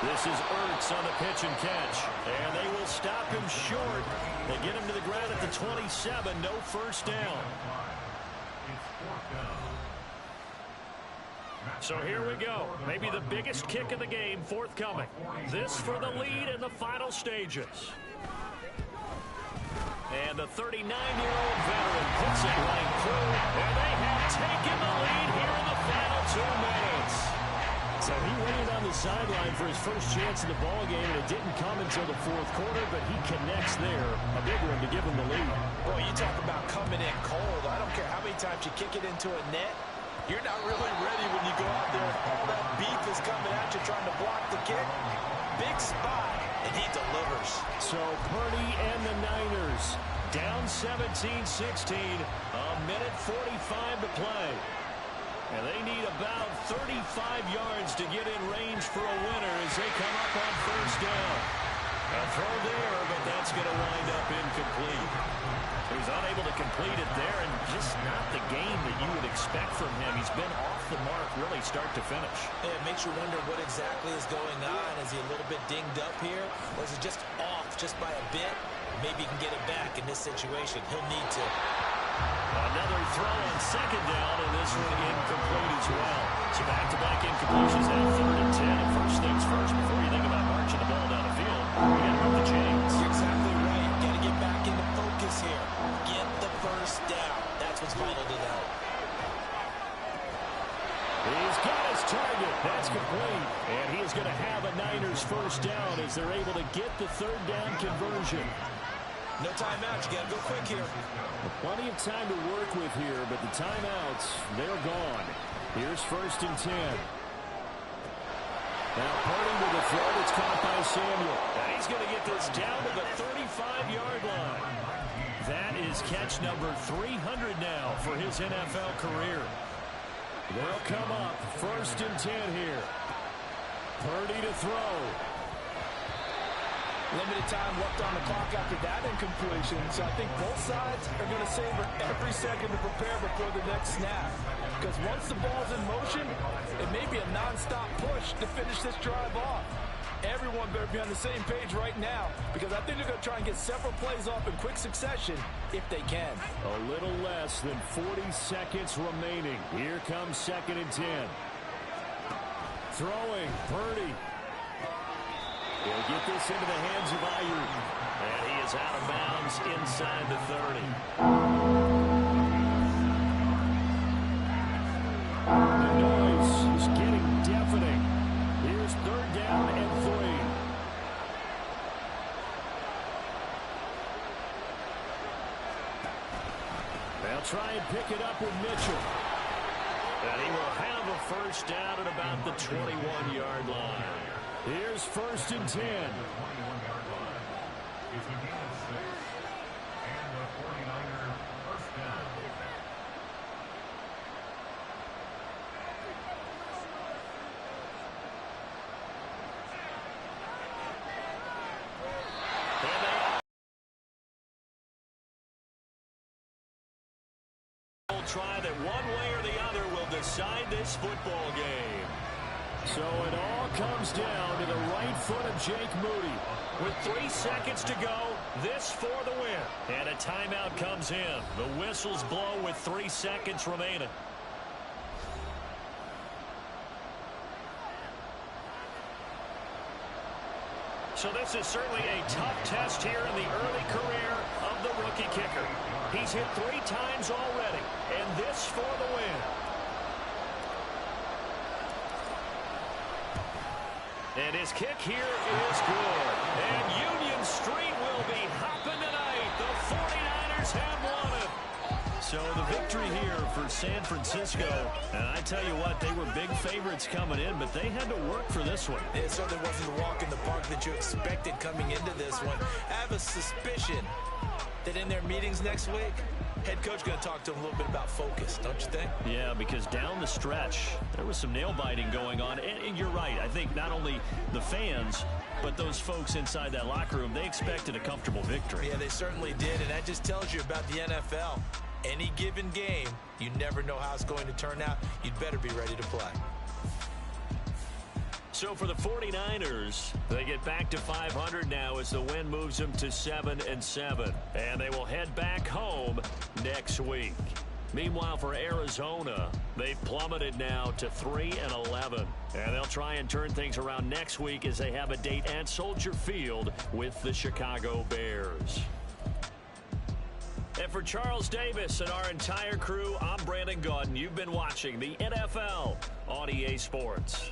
This is Ertz on the pitch and catch. And they will stop him short. They get him to the ground at the 27. No first down. So here we go. Maybe the biggest kick of the game forthcoming. This for the lead in the final stages. And the 39-year-old veteran puts it right through. And they have taken the lead here in the final 2 minutes. So he waited on the sideline for his first chance in the ballgame, and it didn't come until the fourth quarter, but he connects there. A big one to give him the lead. Boy, you talk about coming in cold. I don't care how many times you kick it into a net. You're not really ready when you go out there. All that beef is coming at you trying to block the kick. Big spot, and he delivers. So Purdy and the Niners down 17-16. A minute 45 to play. And they need about 35 yards to get in range for a winner as they come up on first down. A throw there, but that's going to wind up incomplete. He was unable to complete it there, and just not the game that you would expect from him. He's been off the mark really start to finish. It makes you wonder what exactly is going on. Is he a little bit dinged up here, or is he just off just by a bit? Maybe he can get it back in this situation. He'll need to. Another throw on second down, and this one incomplete as well. So back-to-back incompletions now, 3rd and 10. And first things first, before you think about marching the ball down the field, you got to move the chains. You're exactly right. Got to get back into focus here. Get the first down. That's what's vital to them. He's got his target. That's complete. And he is going to have a Niners first down as they're able to get the 3rd down conversion. No timeout. You got to go quick here. Plenty of time to work with here, but the timeouts, they're gone. Here's first and 10. Now Purdy with a throw that's caught by Samuel. And he's going to get this down to the 35-yard line. That is catch number 300 now for his NFL career. They'll come up first and 10 here. Purdy to throw. Limited time left on the clock after that incompletion, so I think both sides are going to savor every second to prepare before the next snap. Because once the ball's in motion, it may be a non-stop push to finish this drive off. Everyone better be on the same page right now, because I think they're going to try and get several plays off in quick succession if they can. A little less than 40 seconds remaining. Here comes second and 10. Throwing, Purdy. He'll get this into the hands of Ayuk. And he is is out of bounds inside the 30. The noise is getting deafening. Here's 3rd down and 3. They'll try and pick it up with Mitchell. And he will have a first down at about the 21-yard line. Here's 1st and 10. Try that one way or the other will decide this football game. So it all comes down to the right foot of Jake Moody. With 3 seconds to go, this for the win. And a timeout comes in. The whistles blow with 3 seconds remaining. So this is certainly a tough test here in the early career of the rookie kicker. He's hit 3 times already, and this for the win. And his kick here is good. And Union Street will be hopping tonight. The 49ers have won it. So the victory here for San Francisco, and I tell you what, they were big favorites coming in, but they had to work for this one. It certainly wasn't the walk in the park that you expected coming into this one. I have a suspicion that in their meetings next week, head coach going to talk to them a little bit about focus, don't you think? Yeah, because down the stretch, there was some nail-biting going on. And you're right. I think not only the fans, but those folks inside that locker room, they expected a comfortable victory. Yeah, they certainly did, and that just tells you about the NFL. Any given game, you never know how it's going to turn out. You'd better be ready to play. So for the 49ers, they get back to 500 now as the win moves them to 7-7. And they will head back home next week. Meanwhile, for Arizona, they've plummeted now to 3-11. And they'll try and turn things around next week as they have a date at Soldier Field with the Chicago Bears. And for Charles Davis and our entire crew, I'm Brandon Gaudin. You've been watching the NFL on EA Sports.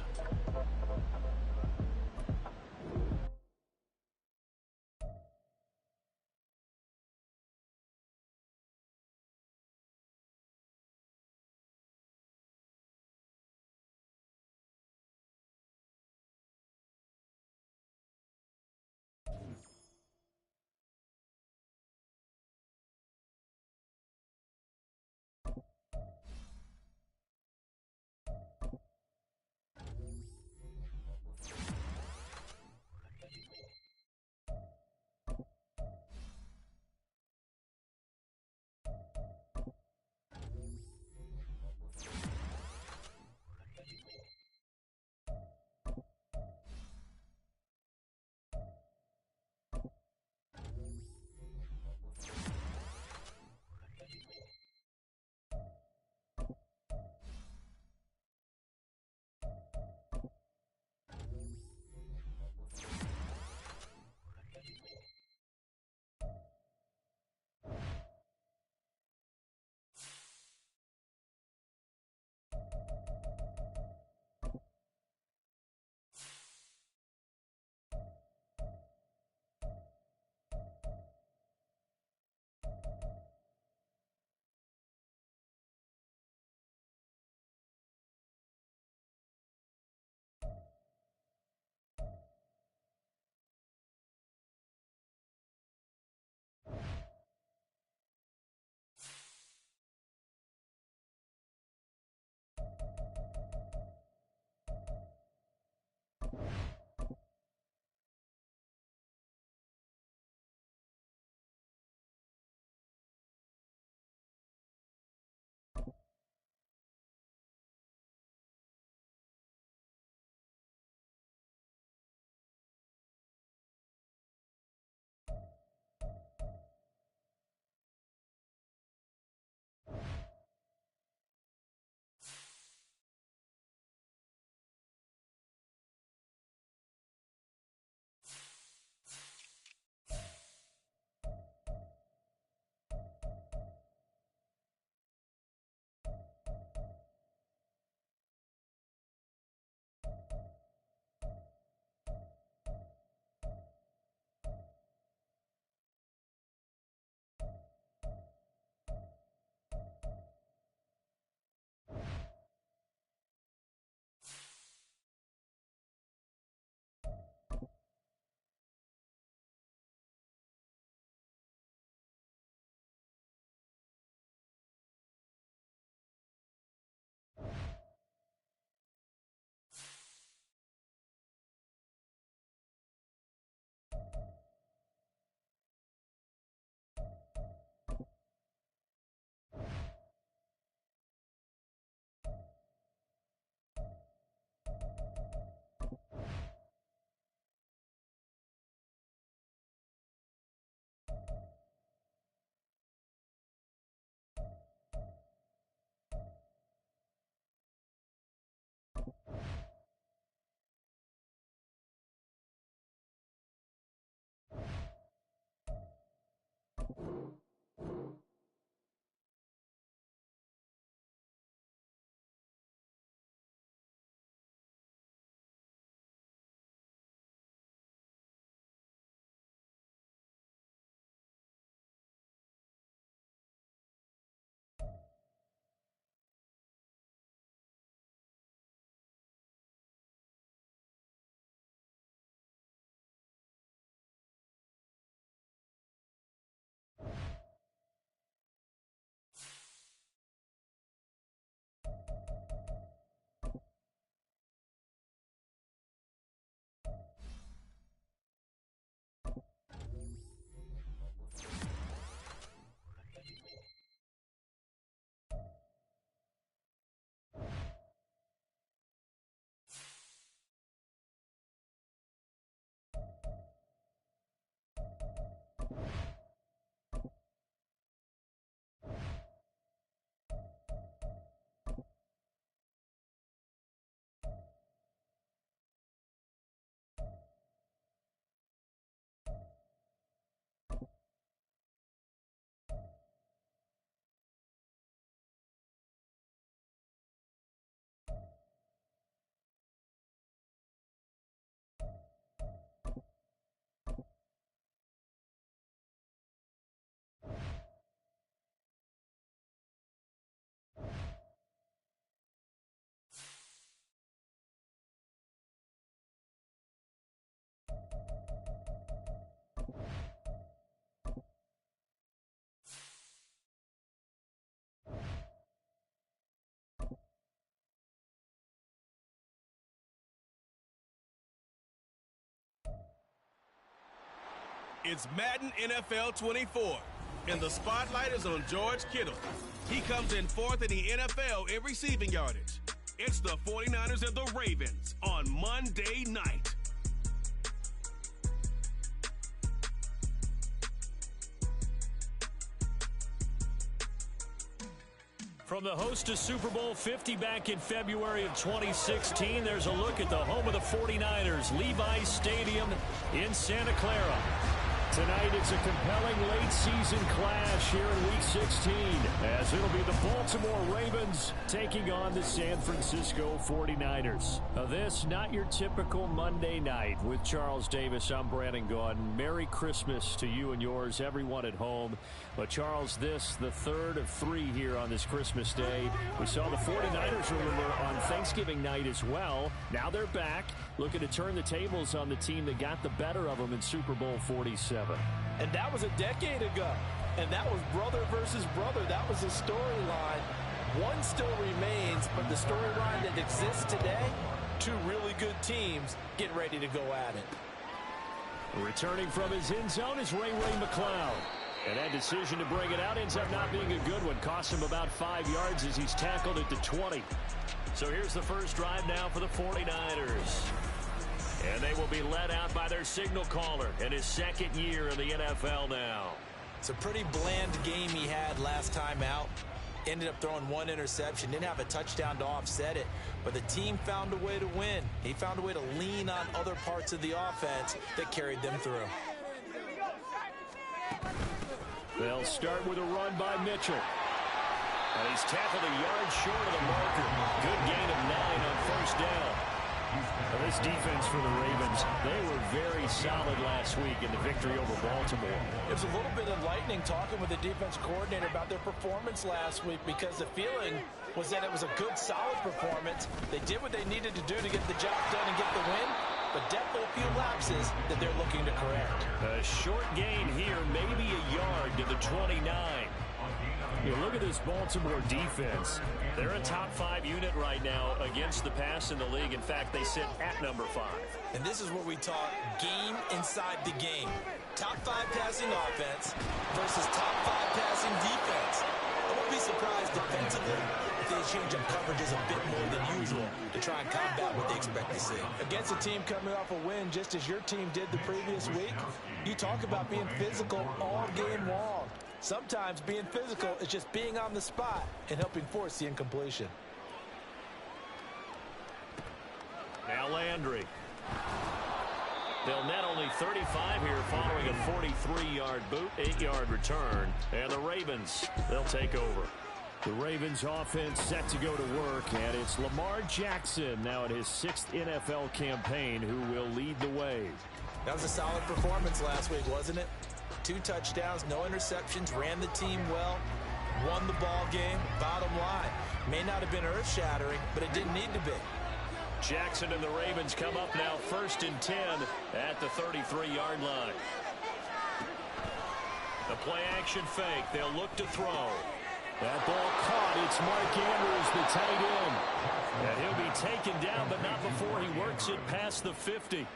It's Madden NFL 24, and the spotlight is on George Kittle. He comes in fourth in the NFL in receiving yardage. It's the 49ers and the Ravens on Monday night. From the host of Super Bowl 50 back in February of 2016, there's a look at the home of the 49ers, Levi's Stadium in Santa Clara. Tonight, it's a compelling late-season clash here in Week 16, as it'll be the Baltimore Ravens taking on the San Francisco 49ers. Now, this, not your typical Monday night. With Charles Davis, I'm Brandon Gaudin. Merry Christmas to you and yours, everyone at home. But, Charles, this, the third of three here on this Christmas day. We saw the 49ers, remember, on Thanksgiving night as well. Now they're back, looking to turn the tables on the team that got the better of them in Super Bowl 47. And that was a decade ago. And that was brother versus brother. That was the storyline. One still remains, but the storyline that exists today, two really good teams get ready to go at it. Returning from his end zone is Ray McCloud. And that decision to bring it out ends up not being a good one. Cost him about 5 yards as he's tackled at the 20. So here's the first drive now for the 49ers. And they will be led out by their signal caller in his second year in the NFL now. It's a pretty bland game he had last time out. Ended up throwing one interception. Didn't have a touchdown to offset it. But the team found a way to win. He found a way to lean on other parts of the offense that carried them through. They'll start with a run by Mitchell. And he's tackled a yard short of the marker. Good gain of 9 on first down. Well, this defense for the Ravens, they were very solid last week in the victory over Baltimore. It was a little bit enlightening talking with the defense coordinator about their performance last week, because the feeling was that it was a good, solid performance. They did what they needed to do to get the job done and get the win, but definitely a few lapses that they're looking to correct. A short gain here, maybe a yard to the 29. You look at this Baltimore defense. They're a top 5 unit right now against the pass in the league. In fact, they sit at number 5. And this is what we talk game inside the game. Top 5 passing offense versus top 5 passing defense. I won't be surprised defensively if they change up coverages a bit more than usual to try and combat what they expect to see. Against a team coming off a win, just as your team did the previous week, you talk about being physical all game long. Sometimes being physical is just being on the spot and helping force the incompletion. Now Landry. They'll net only 35 here following a 43-yard boot, 8-yard return. And the Ravens, they'll take over. The Ravens offense set to go to work, and it's Lamar Jackson now in his 6th NFL campaign who will lead the way. That was a solid performance last week, wasn't it? 2 touchdowns, no interceptions, ran the team well, won the ball game. Bottom line, may not have been earth-shattering, but it didn't need to be. Jackson and the Ravens come up now 1st and 10 at the 33-yard line. The play-action fake. They'll look to throw. That ball caught. It's Mark Andrews, the tight end. And he'll be taken down, but not before he works it past the 50.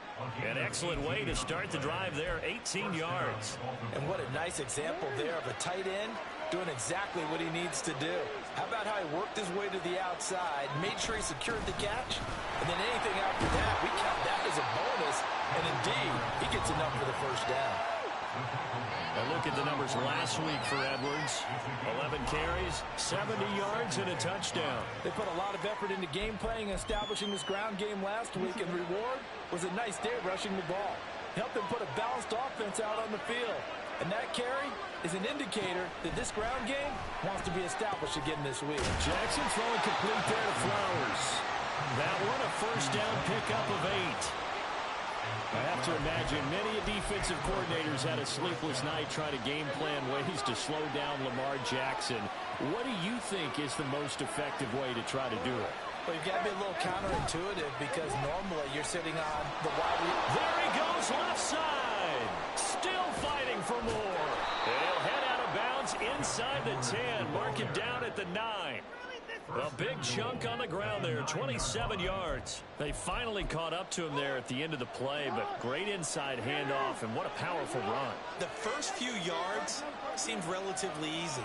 An excellent way to start the drive there, 18 yards. And what a nice example there of a tight end doing exactly what he needs to do. How about how he worked his way to the outside, made sure he secured the catch, and then anything after that, we count that as a bonus, and indeed, he gets enough for the first down. A look at the numbers last week for Edwards. 11 carries, 70 yards, and a touchdown. They put a lot of effort into game playing and establishing this ground game last week, and reward was a nice day rushing the ball. Helped them put a balanced offense out on the field. And that carry is an indicator that this ground game wants to be established again this week. Jackson throwing complete there to Flowers. That one a first down pickup of 8. I have to imagine many defensive coordinators had a sleepless night trying to game plan ways to slow down Lamar Jackson. What do you think is the most effective way to try to do it? Well, you've got to be a little counterintuitive, because normally you're sitting on the wide. There he goes, left side. Still fighting for more. And he'll head out of bounds inside the 10. Mark him down at the 9. A big chunk on the ground there, 27 yards. They finally caught up to him there at the end of the play, but great inside handoff, and what a powerful run. The first few yards seemed relatively easy.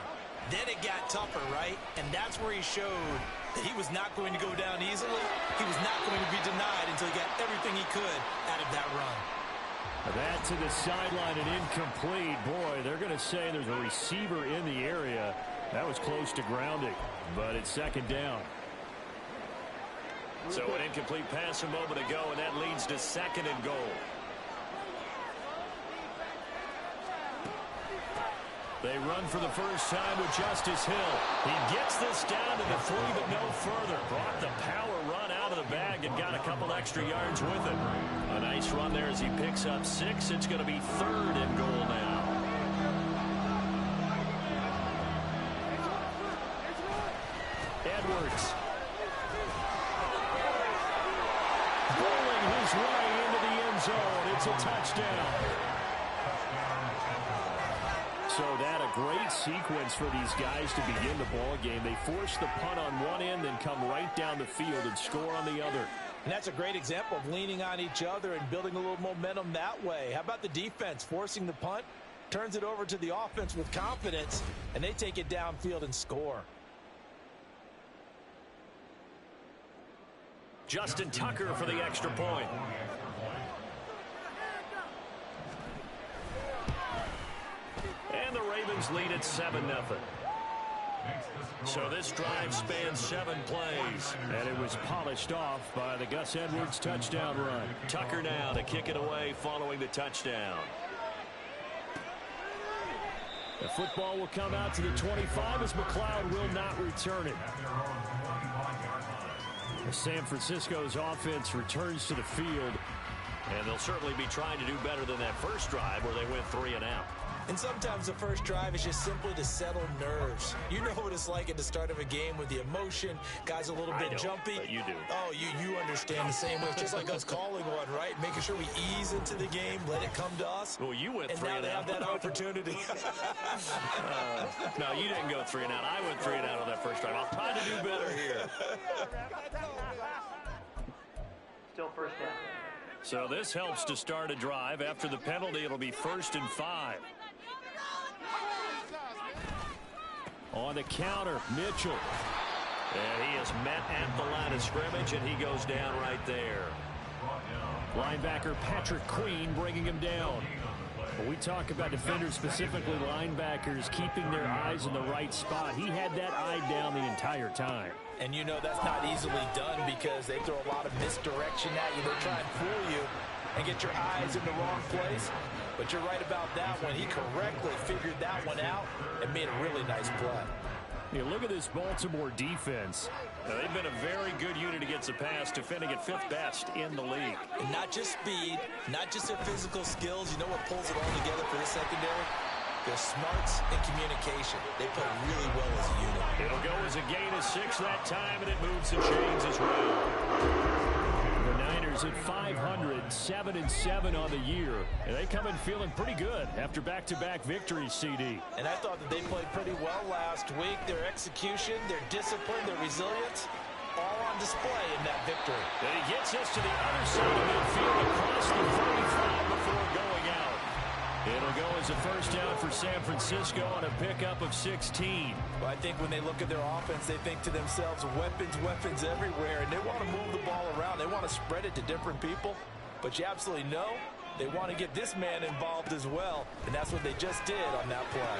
Then it got tougher, right? And that's where he showed that he was not going to go down easily. He was not going to be denied until he got everything he could out of that run. That to the sideline and incomplete. Boy, they're going to say there's a receiver in the area. That was close to grounding, but it's second down. So an incomplete pass a moment ago, and that leads to second and goal. They run for the first time with Justice Hill. He gets this down to the 3, but no further. Brought the power run out of the bag and got a couple extra yards with it. A nice run there as he picks up 6. It's going to be third and goal now. Edwards. Bowling his way into the end zone. It's a touchdown. So that a great sequence for these guys to begin the ball game. They force the punt on one end, then come right down the field and score on the other. And that's a great example of leaning on each other and building a little momentum that way. How about the defense forcing the punt? Turns it over to the offense with confidence, and they take it downfield and score. Justin Tucker for the extra point. And the Ravens lead at 7-0. So this drive spans 7 plays. And it was polished off by the Gus Edwards touchdown run. Tucker now to kick it away following the touchdown. The football will come out to the 25 as McLeod will not return it. San Francisco's offense returns to the field, and they'll certainly be trying to do better than that first drive where they went 3 and out. And sometimes the first drive is just simply to settle nerves. You know what it's like at the start of a game with the emotion. Guys a little bit jumpy. But you do. Oh, you understand the same way. It's just like us calling one, right? Making sure we ease into the game, let it come to us. Well, you went 3 and out. And now they have that opportunity. No, you didn't go 3 and out. I went 3 and out on that first drive. I'll try to do better here. Still first down. So this helps to start a drive. After the penalty, it'll be 1st and 5. On the counter, Mitchell. And he is met at the line of scrimmage, and he goes down right there. Linebacker Patrick Queen bringing him down. When we talk about defenders, specifically linebackers, keeping their eyes in the right spot, he had that eye down the entire time. And you know that's not easily done because they throw a lot of misdirection at you. They try and fool you and get your eyes in the wrong place. But you're right about that one. He correctly figured that one out and made a really nice play. You look at this Baltimore defense. Now, they've been a very good unit against the pass, defending at 5th best in the league. And not just speed, not just their physical skills. You know what pulls it all together for this secondary? Their smarts and communication. They play really well as a unit. It'll go as a gain of 6 that time, and it moves the chains as well. The Niners at 500, 7-7 on the year. And they come in feeling pretty good after back-to-back victories, CD. And I thought that they played pretty well last week. Their execution, their discipline, their resilience, all on display in that victory. And he gets us to the other side of midfield across the 35 before going out. It'll go as a first down for San Francisco on a pickup of 16. Well, I think when they look at their offense, they think to themselves, weapons everywhere, and they want to move the ball around. They want to spread it to different people, but you absolutely know they want to get this man involved as well, and that's what they just did on that play.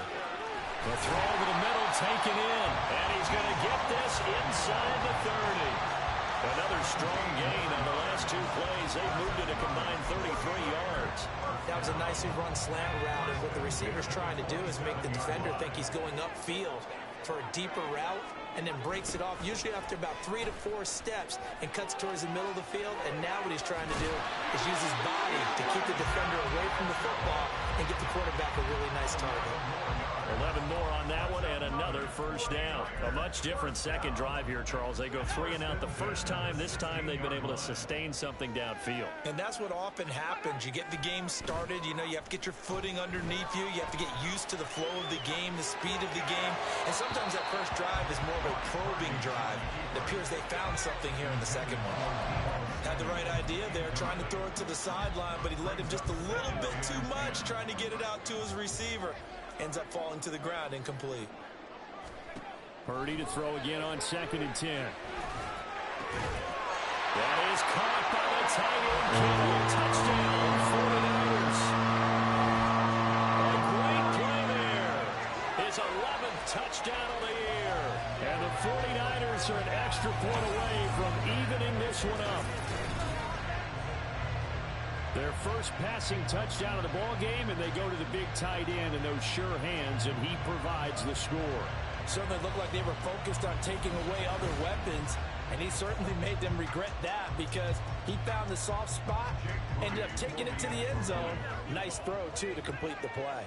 The throw over the middle taken in, and he's going to get this inside the 30. Another strong gain on the last 2 plays. They've moved it a combined 33 yards. That was a nicely run slant route, and what the receiver's trying to do is make the defender think he's going upfield for a deeper route, and then breaks it off, usually after about 3 to 4 steps, and cuts towards the middle of the field. And now what he's trying to do is use his body to keep the defender away from the football and get the quarterback a really nice target. 11 more on that one, and another first down. A much different second drive here, Charles. They go 3 and out the first time. This time they've been able to sustain something downfield. And that's what often happens. You get the game started. You know, you have to get your footing underneath you. You have to get used to the flow of the game, the speed of the game. And sometimes that first drive is more of a probing drive. It appears they found something here in the second one. Had the right idea there, trying to throw it to the sideline, but he led him just a little bit too much, trying to get it out to his receiver. Ends up falling to the ground, incomplete. Purdy to throw again on 2nd and 10. That is caught by the tight end. Touchdown, 49ers. A great play there. His 11th touchdown of the year. And the 49ers are an extra point away from evening this one up. Their first passing touchdown of the ball game, and they go to the big tight end in those sure hands, and he provides the score. Certainly looked like they were focused on taking away other weapons, and he certainly made them regret that because he found the soft spot, ended up taking it to the end zone. Nice throw, too, to complete the play.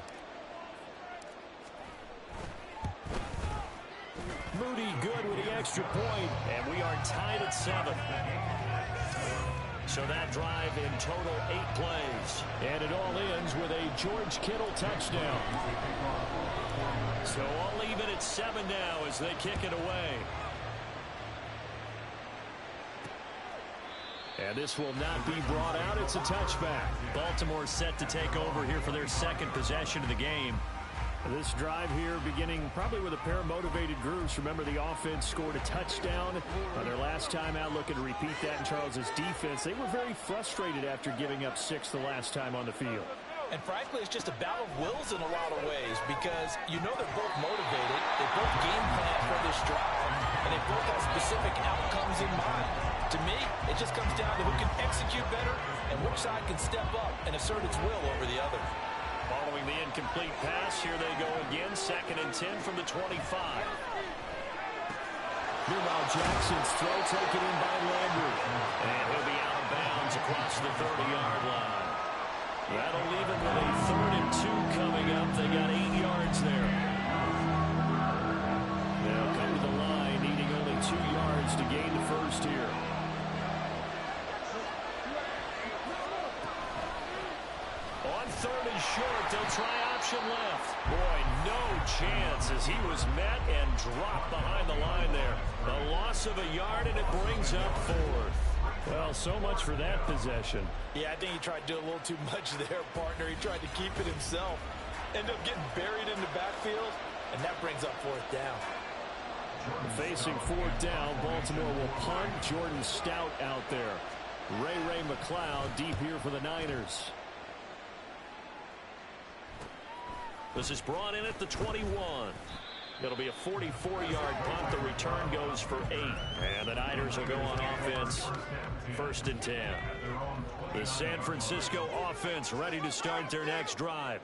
Moody good with the extra point, and we are tied at 7. So that drive in total 8 plays. And it all ends with a George Kittle touchdown. So all even at 7 now as they kick it away. And this will not be brought out. It's a touchback. Baltimore set to take over here for their second possession of the game. This drive here beginning probably with a pair of motivated groups. Remember, the offense scored a touchdown on their last time out, looking to repeat that in Charles's defense. They were very frustrated after giving up 6 the last time on the field. And frankly, it's just a battle of wills in a lot of ways because you know they're both motivated. They both game plan for this drive, and they both have specific outcomes in mind. To me, it just comes down to who can execute better and which side can step up and assert its will over the other. Following the incomplete pass, here they go again, 2nd and 10 from the 25. Meanwhile, Jackson's throw taken in by Landry. And he'll be out of bounds across the 30-yard line. That'll leave him with a 3rd and 2 coming up. They got 8 yards there. They'll come to the line, needing only 2 yards to gain the first here. On 3rd and short, they'll try option left. Boy, no chance as he was met and dropped behind the line there. A loss of a yard, and it brings up 4th. Well, so much for that possession. Yeah, I think he tried to do a little too much there, partner. He tried to keep it himself. Ended up getting buried in the backfield, and that brings up 4th down. Facing 4th down, Baltimore will punt. Jordan Stout out there. Ray McLeod deep here for the Niners. This is brought in at the 21. It'll be a 44-yard punt. The return goes for 8. And the Niners will go on offense. 1st and 10. The San Francisco offense ready to start their next drive.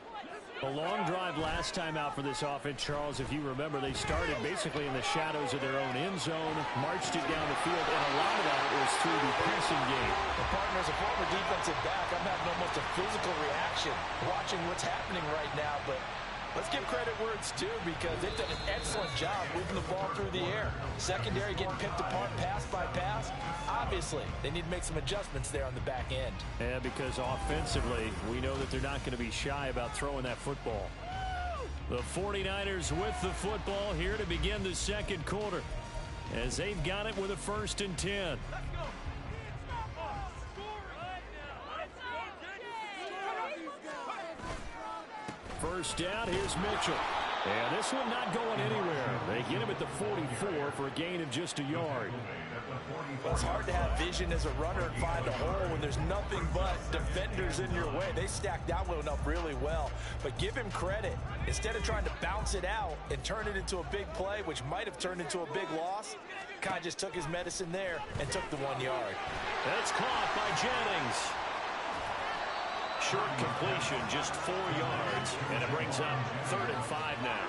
A long drive last time out for this offense, Charles. If you remember, they started basically in the shadows of their own end zone, marched it down the field, and a lot of that was through the passing game. The partner, as a former defensive back, I'm having almost a physical reaction watching what's happening right now, but let's give credit where it's due because they've done an excellent job moving the ball through the air. Secondary getting picked apart pass by pass. Obviously, they need to make some adjustments there on the back end. Yeah, because offensively, we know that they're not going to be shy about throwing that football. The 49ers with the football here to begin the second quarter as they've got it with a 1st and 10. First down, here's Mitchell. And this one not going anywhere. They get him at the 44 for a gain of just a yard. Well, it's hard to have vision as a runner and find a hole when there's nothing but defenders in your way. They stacked that one up really well. But give him credit. Instead of trying to bounce it out and turn it into a big play, which might have turned into a big loss, kind of just took his medicine there and took the 1 yard. That's caught by Jennings. Short completion, just 4 yards, and it brings up 3rd and 5 now.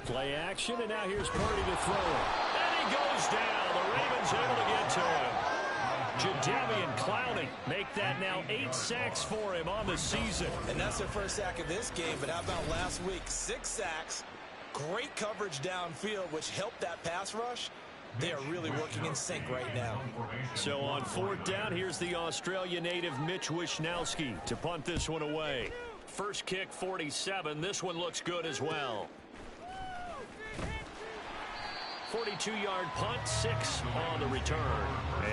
Play action, and now here's Purdy to throw it. And he goes down. The Ravens able to get to him. Jadeveon Clowney make that now 8 sacks for him on the season. And that's their first sack of this game, but how about last week? 6 sacks, great coverage downfield, which helped that pass rush. They are really working in sync right now. So on fourth down, here's the Australia native Mitch Wishnowsky to punt this one away. First kick, 47. This one looks good as well. 42-yard punt, 6 on the return.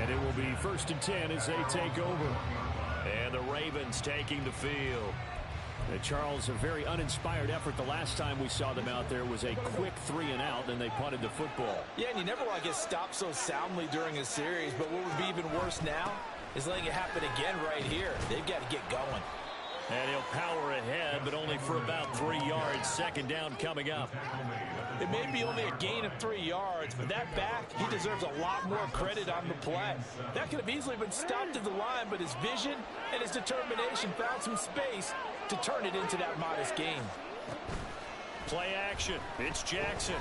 And it will be 1st and 10 as they take over. And the Ravens taking the field. Charles, a very uninspired effort. The last time we saw them out there was a quick 3-and-out, and they punted the football. Yeah, and you never want to get stopped so soundly during a series, but what would be even worse now is letting it happen again right here. They've got to get going. And he'll power ahead, but only for about 3 yards. Second down coming up. It may be only a gain of 3 yards, but that back, he deserves a lot more credit on the play. That could have easily been stopped at the line, but his vision and his determination found some space to turn it into that modest gain. Play action. It's Jackson.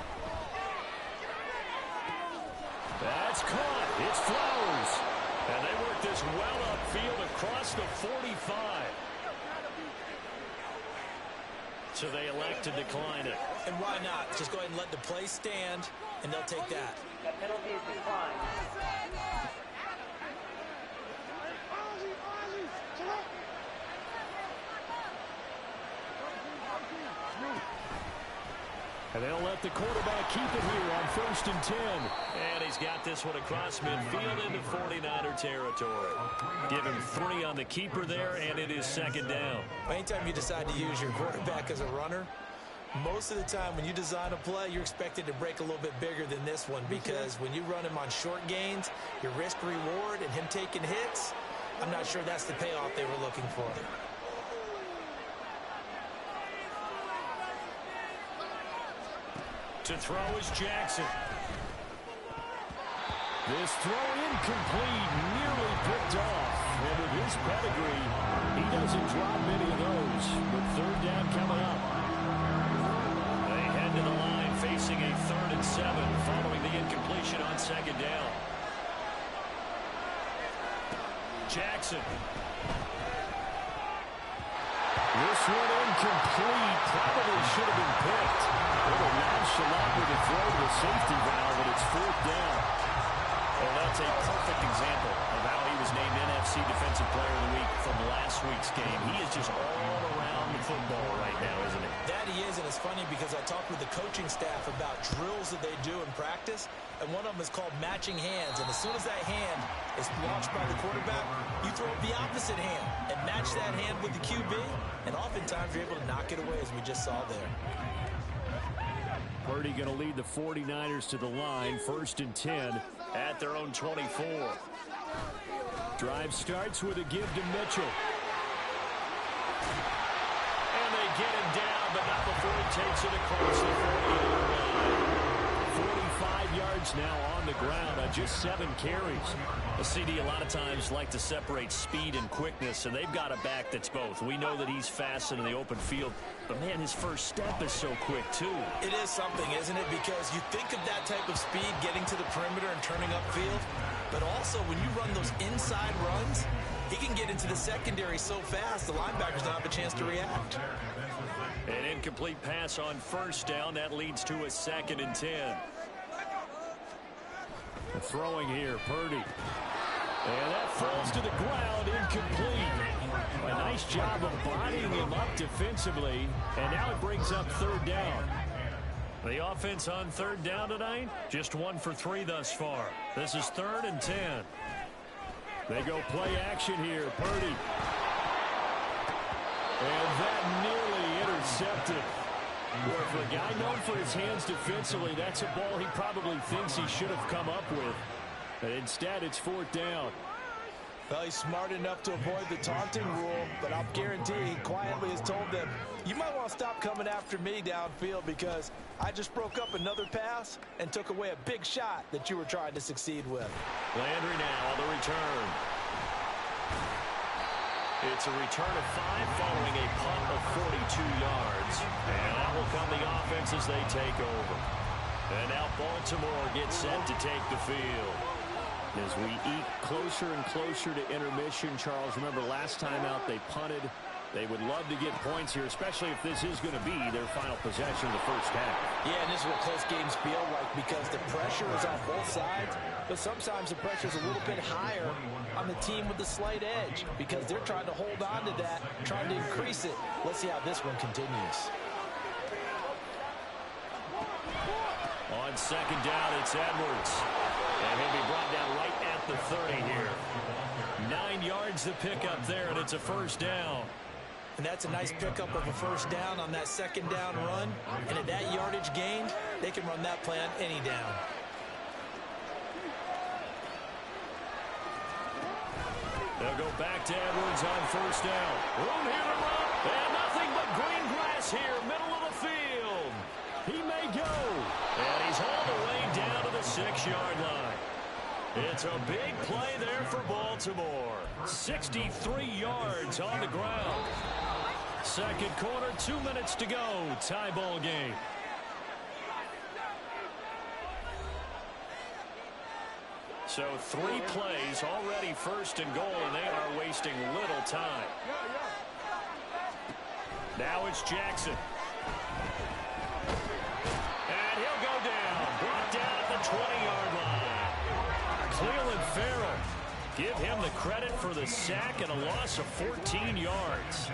That's caught. It's Flowers. And they work this well upfield across the 45. So they elect to decline it. And why not? Just go ahead and let the play stand, and they'll take that. That penalty is declined. And they'll let the quarterback keep it here on 1st and 10. And he's got this one across midfield into 49er territory. Give him 3 on the keeper there, and it is second down. Anytime you decide to use your quarterback as a runner, most of the time when you design a play, you're expected to break a little bit bigger than this one, because when you run him on short gains, your risk-reward and him taking hits, I'm not sure that's the payoff they were looking for. To throw is Jackson. This throw incomplete, nearly picked off. And with his pedigree, he doesn't drop many of those. But third down coming up. They head to the line facing a 3rd and 7 following the incompletion on second down. Jackson. This one incomplete. Probably should have been picked. A little nonchalant with a throw to the safety valve, and it's 4th down. Well, that's a perfect example of how he was named NFC Defensive Player of the Week from last week's game. He is just all around the football right now, isn't he? That he is, and it's funny because I talked with the coaching staff about drills that they do in practice, and one of them is called matching hands. And as soon as that hand is launched by the quarterback, you throw the opposite hand and match that hand with the QB, and oftentimes you're able to knock it away, as we just saw there. Purdy going to lead the 49ers to the line. 1st and 10 at their own 24. Drive starts with a give to Mitchell. And they get him down, but not before he takes it across the 40-yard line. 45 yards now on the ground on just 7 carries. A CD a lot of times like to separate speed and quickness, and they've got a back that's both. We know that he's fast in the open field, but man, his first step is so quick too. It is something, isn't it? Because you think of that type of speed getting to the perimeter and turning upfield, but also when you run those inside runs, he can get into the secondary so fast the linebackers don't have a chance to react. An incomplete pass on 1st down. That leads to a 2nd and 10. The throwing here, Purdy. And that falls to the ground, incomplete. A nice job of bodying him up defensively, and now it brings up 3rd down. The offense on 3rd down tonight, just 1 for 3 thus far. This is 3rd and 10. They go play action here, Purdy. And that nearly intercepted. Well, for a guy known for his hands defensively, that's a ball he probably thinks he should have come up with. But instead, it's 4th down. Well, he's smart enough to avoid the taunting rule, but I'll guarantee he quietly has told them, you might want to stop coming after me downfield because I just broke up another pass and took away a big shot that you were trying to succeed with. Landry now on the return. It's a return of 5 following a punt of 42 yards. And that will come the offense as they take over. And now Baltimore gets set to take the field. As we eke closer and closer to intermission, Charles, remember last time out they punted They would love to get points here, especially if this is going to be their final possession of the first half. Yeah, and this is what close games feel like because the pressure is on both sides, but sometimes the pressure is a little bit higher on the team with the slight edge because they're trying to hold on to that, trying to increase it. Let's see how this one continues. On second down, it's Edwards. And he'll be brought down right at the 30 here. 9 yards to pick up there, and it's a first down. And that's a nice pickup of a first down on that second down run. And at that yardage gain, they can run that play on any down. They'll go back to Edwards on first down. Room here to run. And nothing but green grass here, middle of the field. He may go. And he's all the way down to the 6-yard line. It's a big play there for Baltimore. 63 yards on the ground. Second quarter, 2 minutes to go. Tie ball game. So 3 plays already first and goal, and they are wasting little time. Now it's Jackson. And he'll go down. Brought down at the 20-yard line. Cleveland Farrell. Give him the credit for the sack and a loss of 14 yards.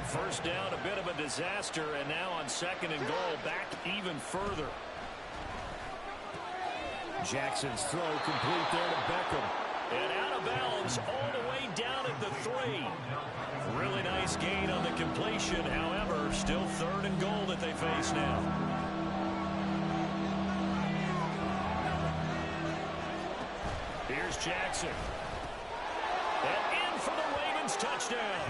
First down, a bit of a disaster, and now on second and goal, back even further. Jackson's throw complete there to Beckham. And out of bounds all the way down at the 3. Really nice gain on the completion. However, still third and goal that they face now. Here's Jackson. And in for the Ravens touchdown.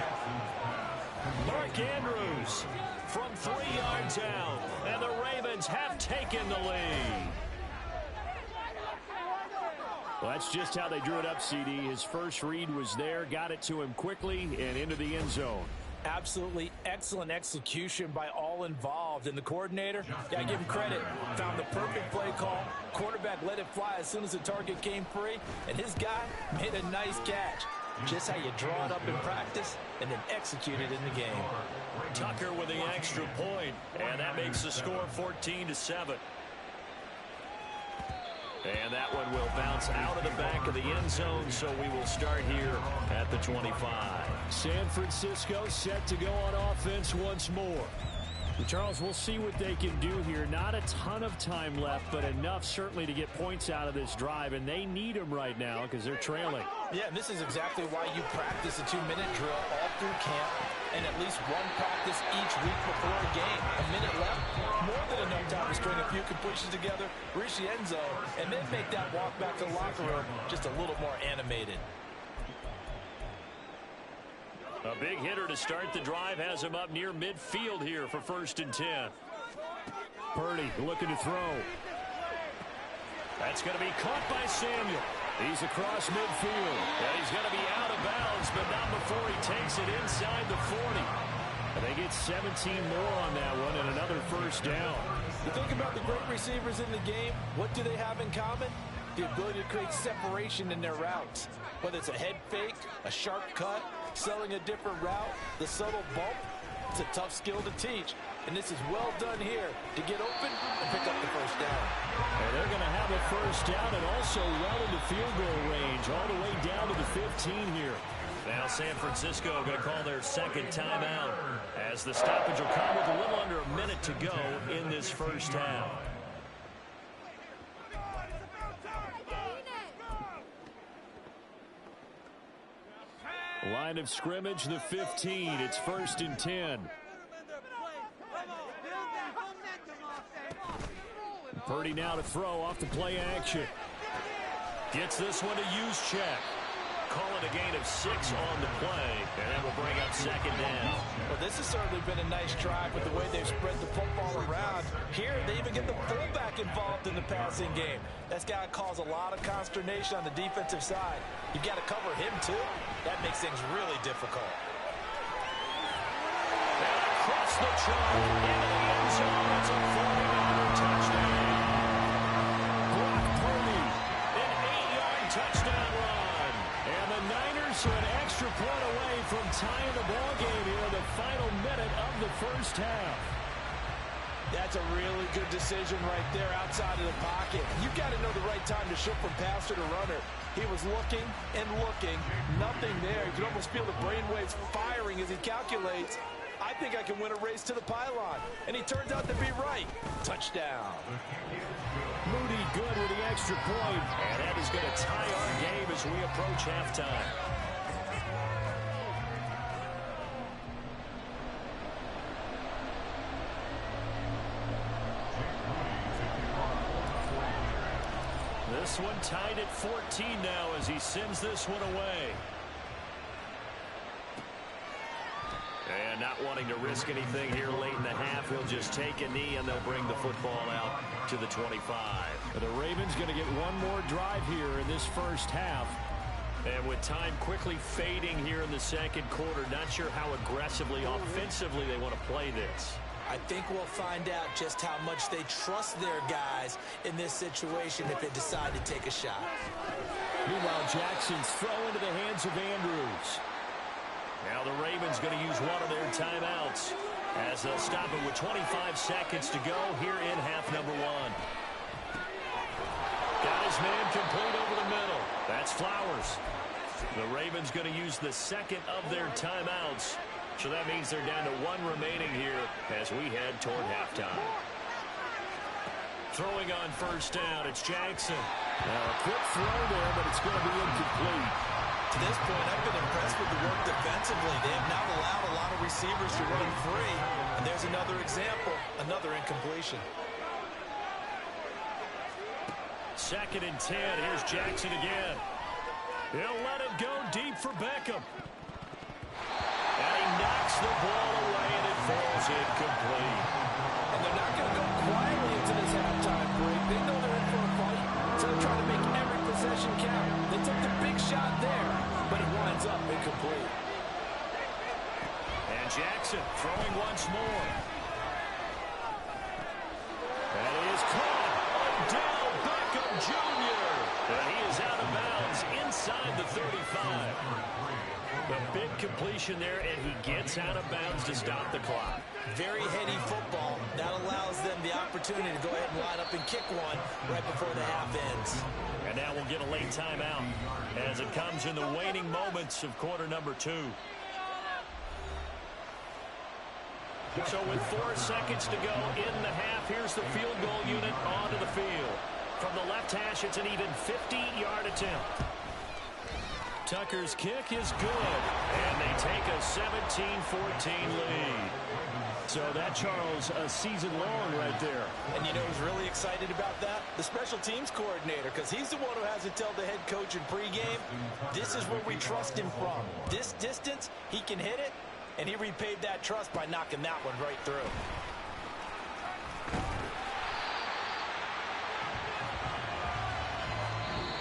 Mark Andrews from 3 yards out. And the Ravens have taken the lead. Well, that's just how they drew it up, CD. His first read was there, got it to him quickly, and into the end zone. Absolutely excellent execution by all involved. And the coordinator, gotta give him credit, found the perfect play call. Quarterback let it fly as soon as the target came free, and his guy made a nice catch. Just how you draw it up in practice and then execute it in the game. Tucker with the extra point, and that makes the score 14-7. And that one will bounce out of the back of the end zone, so we will start here at the 25. San Francisco set to go on offense once more. Charles, we'll see what they can do here. Not a ton of time left, but enough certainly to get points out of this drive, and they need them right now because they're trailing. Yeah, and this is exactly why you practice a 2-minute drill all through camp and at least one practice each week before a game. A minute left, more than enough time to string a few completions together, reach the end zone, and then make that walk back to the locker room just a little more animated. A big hitter to start the drive has him up near midfield here for 1st and 10. Purdy looking to throw. That's going to be caught by Samuel. He's across midfield. And he's going to be out of bounds, but not before he takes it inside the 40. And they get 17 more on that one and another first down. You think about the great receivers in the game, what do they have in common? The ability to create separation in their routes. Whether it's a head fake, a sharp cut, selling a different route, the subtle bump, it's a tough skill to teach. And this is well done here to get open and pick up the first down. And they're going to have a first down and also well into field goal range all the way down to the 15 here. Now San Francisco going to call their second timeout as the stoppage will come with a little under a minute to go in this first half. Line of scrimmage, the 15. It's 1st and 10. Purdy now to throw off the play action. Gets this one to Juszczyk. Call it a gain of 6 on the play, and that will bring up second down. Well, this has certainly been a nice drive with the way they've spread the football around. Here, they even get the fullback involved in the passing game. That's got to cause a lot of consternation on the defensive side. You've got to cover him, too. That makes things really difficult. And across the chalk into the end zone. It's a 49er touchdown. Brock Purdy, an 8-yard touchdown run. And the Niners so an extra point away from tying the ball game here in the final minute of the first half. That's a really good decision right there outside of the pocket. You've got to know the right time to shift from passer to runner. He was looking and looking, nothing there. You can almost feel the brainwaves firing as he calculates, I think I can win a race to the pylon. And he turns out to be right. Touchdown. Moody good with the extra point. And that is going to tie our game as we approach halftime. This one tied at 14 now as he sends this one away. And not wanting to risk anything here late in the half, he'll just take a knee and they'll bring the football out to the 25. The Ravens going to get one more drive here in this first half. And with time quickly fading here in the second quarter, not sure how aggressively, offensively they want to play this. I think we'll find out just how much they trust their guys in this situation if they decide to take a shot. Meanwhile, Jackson's throw into the hands of Andrews. Now the Ravens going to use one of their timeouts as they'll stop it with 25 seconds to go here in half number one. Got his man complete over the middle. That's Flowers. The Ravens going to use the second of their timeouts. So that means they're down to one remaining here as we head toward halftime. Throwing on first down, it's Jackson. Now a quick throw there, but it's going to be incomplete. To this point, I've been impressed with the work defensively. They have not allowed a lot of receivers to run free. And there's another example, another incompletion. 2nd and 10. Here's Jackson again. He'll let it go deep for Beckham. And he knocks the ball away, and it falls incomplete. And they're not going to go quietly into this halftime break. They know they're in for a fight, so they're trying to make every possession count. They took the big shot there, but it winds up incomplete. And Jackson throwing once more. That is caught. Odell Beckham Jr. And he is out of bounds inside the 35. The big completion there, and he gets out of bounds to stop the clock. Very heady football. That allows them the opportunity to go ahead and line up and kick one right before the half ends. And now we'll get a late timeout as it comes in the waning moments of quarter number 2. So with 4 seconds to go in the half, here's the field goal unit onto the field. From the left hash, it's an even 50-yard attempt. Tucker's kick is good, and they take a 17-14 lead. So that, Charles, a season long right there. And you know who's really excited about that? The special teams coordinator, because he's the one who has to tell the head coach in pregame, this is where we trust him from. This distance, he can hit it, and he repaid that trust by knocking that one right through.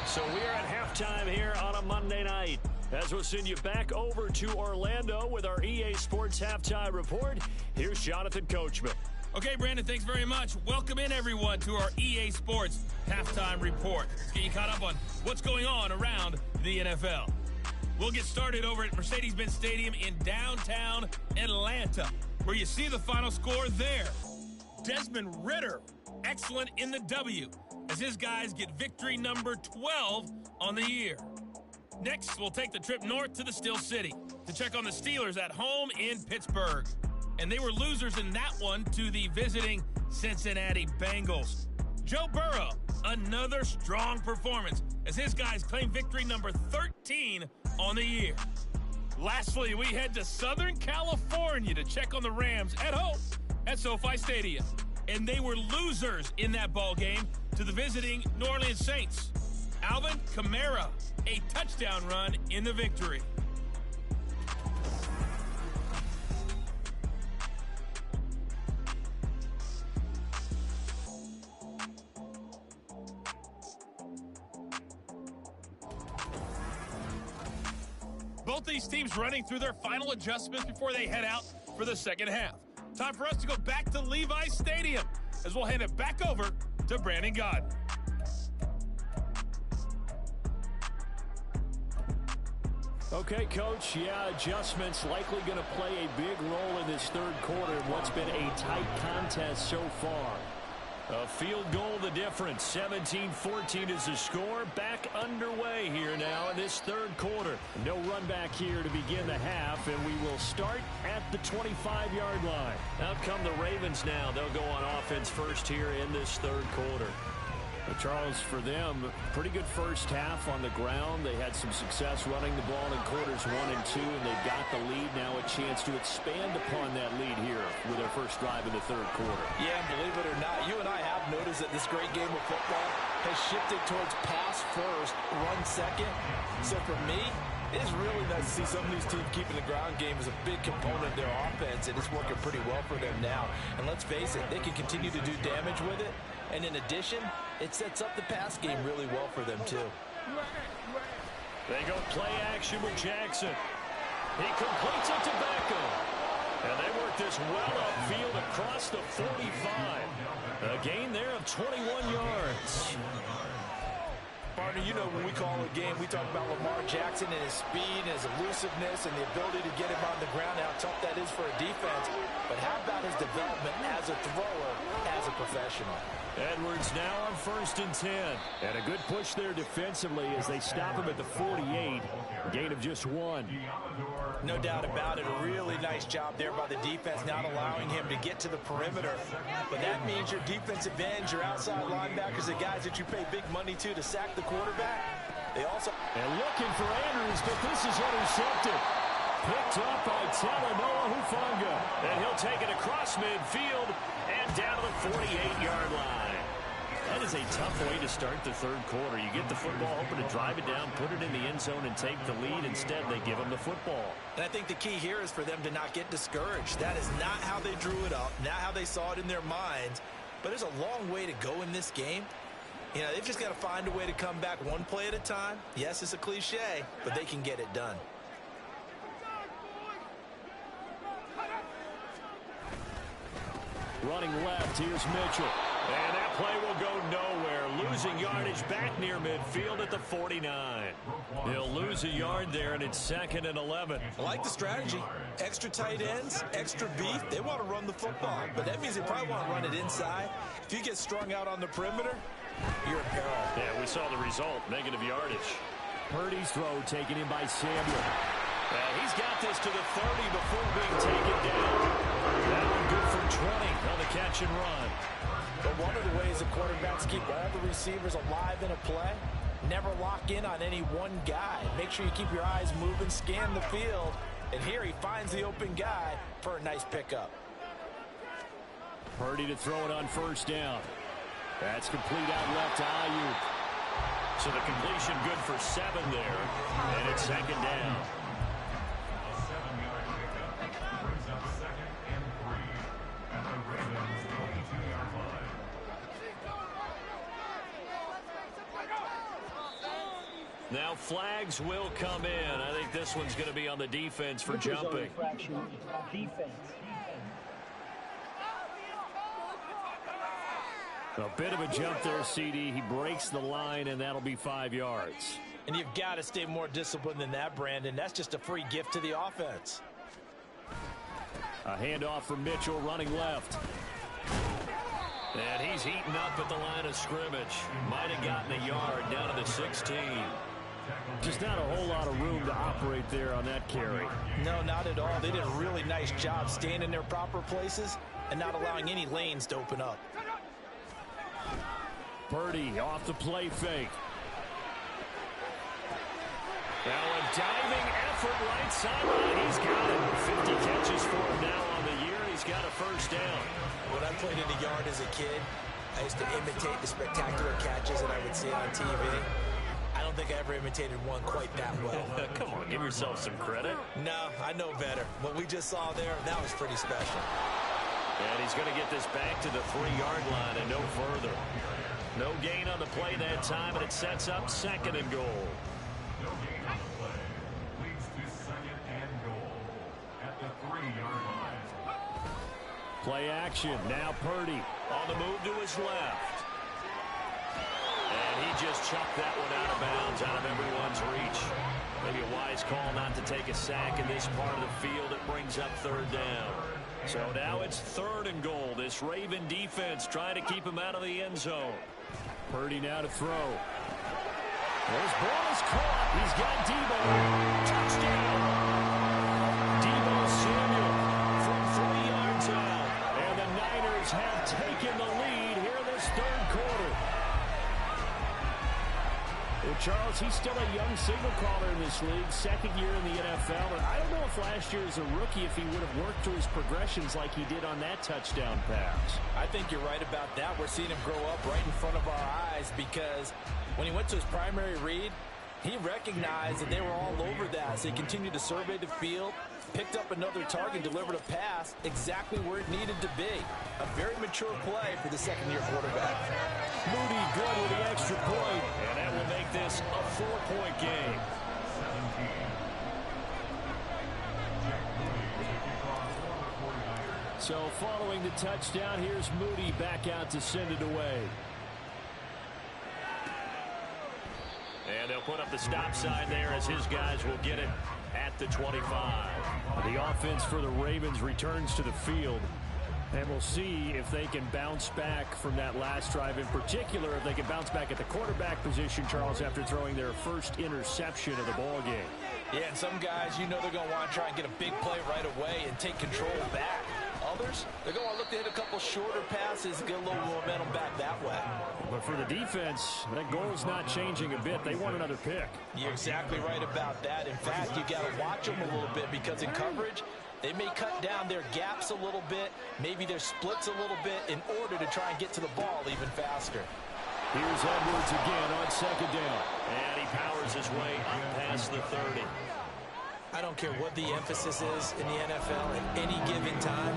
So we are at halftime here on a Monday night. As we'll send you back over to Orlando with our EA Sports Halftime Report, here's Jonathan Coachman. Okay, Brandon, thanks very much. Welcome in, everyone, to our EA Sports Halftime Report. Let's get you caught up on what's going on around the NFL. We'll get started over at Mercedes-Benz Stadium in downtown Atlanta, where you see the final score there. Desmond Ridder, excellent in the W, as his guys get victory number 12 on the year. Next, we'll take the trip north to the Steel City to check on the Steelers at home in Pittsburgh. And they were losers in that one to the visiting Cincinnati Bengals. Joe Burrow, another strong performance as his guys claim victory number 13 on the year. Lastly, we head to Southern California to check on the Rams at home at SoFi Stadium. And they were losers in that ball game to the visiting New Orleans Saints. Alvin Kamara, a touchdown run in the victory. Both these teams running through their final adjustments before they head out for the second half. Time for us to go back to Levi Stadium as we'll hand it back over to Brandon Gaudin. Okay, Coach, yeah, adjustments likely going to play a big role in this third quarter in what's been a tight contest so far. A field goal the difference. 17-14 is the score. Back underway here now in this third quarter. No run back here to begin the half, and we will start at the 25-yard line. Out come the Ravens now. They'll go on offense first here in this third quarter. Well, Charles, for them, pretty good first half on the ground. They had some success running the ball in quarters 1 and 2, and they've got the lead. Now a chance to expand upon that lead here with their first drive in the third quarter. Yeah, and believe it or not, you and I have noticed that this great game of football has shifted towards pass first, run second. So for me, it is really nice to see some of these teams keeping the ground game as a big component of their offense, and it's working pretty well for them now. And let's face it, they can continue to do damage with it. And in addition, it sets up the pass game really well for them, too. They go play action with Jackson. He completes it to Beckham. And they work this well upfield across the 45. A gain there of 21 yards. Partner, you know when we call a game, we talk about Lamar Jackson and his speed and his elusiveness and the ability to get him on the ground, how tough that is for a defense. But how about his development as a thrower, as a professional? Edwards now on 1st and 10. And a good push there defensively as they stop him at the 48. Gain of just 1. No doubt about it. A really nice job there by the defense, not allowing him to get to the perimeter. But that means your defensive ends, your outside linebackers, the guys that you pay big money to sack the quarterback. They also... And looking for Andrews, but this is intercepted. Picked up by Talanoa Hufanga. And he'll take it across midfield and down to the 48-yard line. That is a tough way to start the third quarter. You get the football, hoping to drive it down, put it in the end zone, and take the lead. Instead, they give them the football. And I think the key here is for them to not get discouraged. That is not how they drew it up, not how they saw it in their minds. But there's a long way to go in this game. You know, they've just got to find a way to come back one play at a time. Yes, it's a cliche, but they can get it done. Running left, here's Mitchell. And that play will go nowhere. Losing yardage back near midfield at the 49. He'll lose a yard there, and it's 2nd and 11. I like the strategy. Extra tight ends, extra beef. They want to run the football, but that means they probably want to run it inside. If you get strung out on the perimeter, you're in peril. Yeah, we saw the result, negative yardage. Purdy's throw taken in by Samuel. He's got this to the 30 before being taken down. That one good for 20 on the catch and run. But one of the ways the quarterbacks keep all the receivers alive in a play, never lock in on any one guy. Make sure you keep your eyes moving, scan the field. And here he finds the open guy for a nice pickup. Purdy to throw it on 1st down. That's complete out left to Ayuk. So the completion good for 7 there. And it's 2nd down. Now flags will come in. I think this one's going to be on the defense for jumping. A bit of a jump there, CD. He breaks the line, and that'll be 5 yards. And you've got to stay more disciplined than that, Brandon. That's just a free gift to the offense. A handoff from Mitchell running left. And he's heating up at the line of scrimmage. Might have gotten a yard down to the 16. Just not a whole lot of room to operate there on that carry. No, not at all. They did a really nice job staying in their proper places and not allowing any lanes to open up. Purdy off the play fake. Now a diving effort right sideline. He's got it. 50 catches for him now on the year. He's got a 1st down. When I played in the yard as a kid, I used to imitate the spectacular catches that I would see on TV. I don't think I ever imitated one quite that well. Come on, give yourself some credit. No, I know better. What we just saw there, that was pretty special. And he's going to get this back to the 3-yard line and no further. No gain on the play that time, and it sets up 2nd and goal. Play action. Now Purdy on the move to his left. And he just chucked that one out of bounds, out of everyone's reach. Maybe a wise call not to take a sack in this part of the field. It brings up third down. So now it's 3rd and goal. This Raven defense trying to keep him out of the end zone. Purdy now to throw. His ball is caught. He's got Debo. Touchdown. Debo Samuel from 3 yards out. And the Niners have taken the lead here in this 3rd quarter. Well, Charles, he's still a young signal caller in this league, 2nd year in the NFL. And I don't know if last year as a rookie, if he would have worked through his progressions like he did on that touchdown pass. I think you're right about that. We're seeing him grow up right in front of our eyes because when he went to his primary read, he recognized that they were all over that. So he continued to survey the field, picked up another target, delivered a pass exactly where it needed to be. A very mature play for the 2nd-year quarterback. Moody good with the extra point, and that will make this a 4-point game. So following the touchdown, here's Moody back out to send it away. And they'll put up the stop sign there as his guys will get it at the 25. The offense for the Ravens returns to the field. And we'll see if they can bounce back from that last drive. In particular, if they can bounce back at the quarterback position, Charles, after throwing their first interception of the ball game. Yeah, and some guys, you know they're going to want to try and get a big play right away and take control back. Others, they're going to look to hit a couple shorter passes and get a little momentum back that way. But for the defense, that goal is not changing a bit. They want another pick. You're exactly right about that. In fact, you got to watch them a little bit because in coverage, they may cut down their gaps a little bit, maybe their splits a little bit in order to try and get to the ball even faster. Here's Edwards again on 2nd down. And he powers his way up past the 30. I don't care what the emphasis is in the NFL at any given time.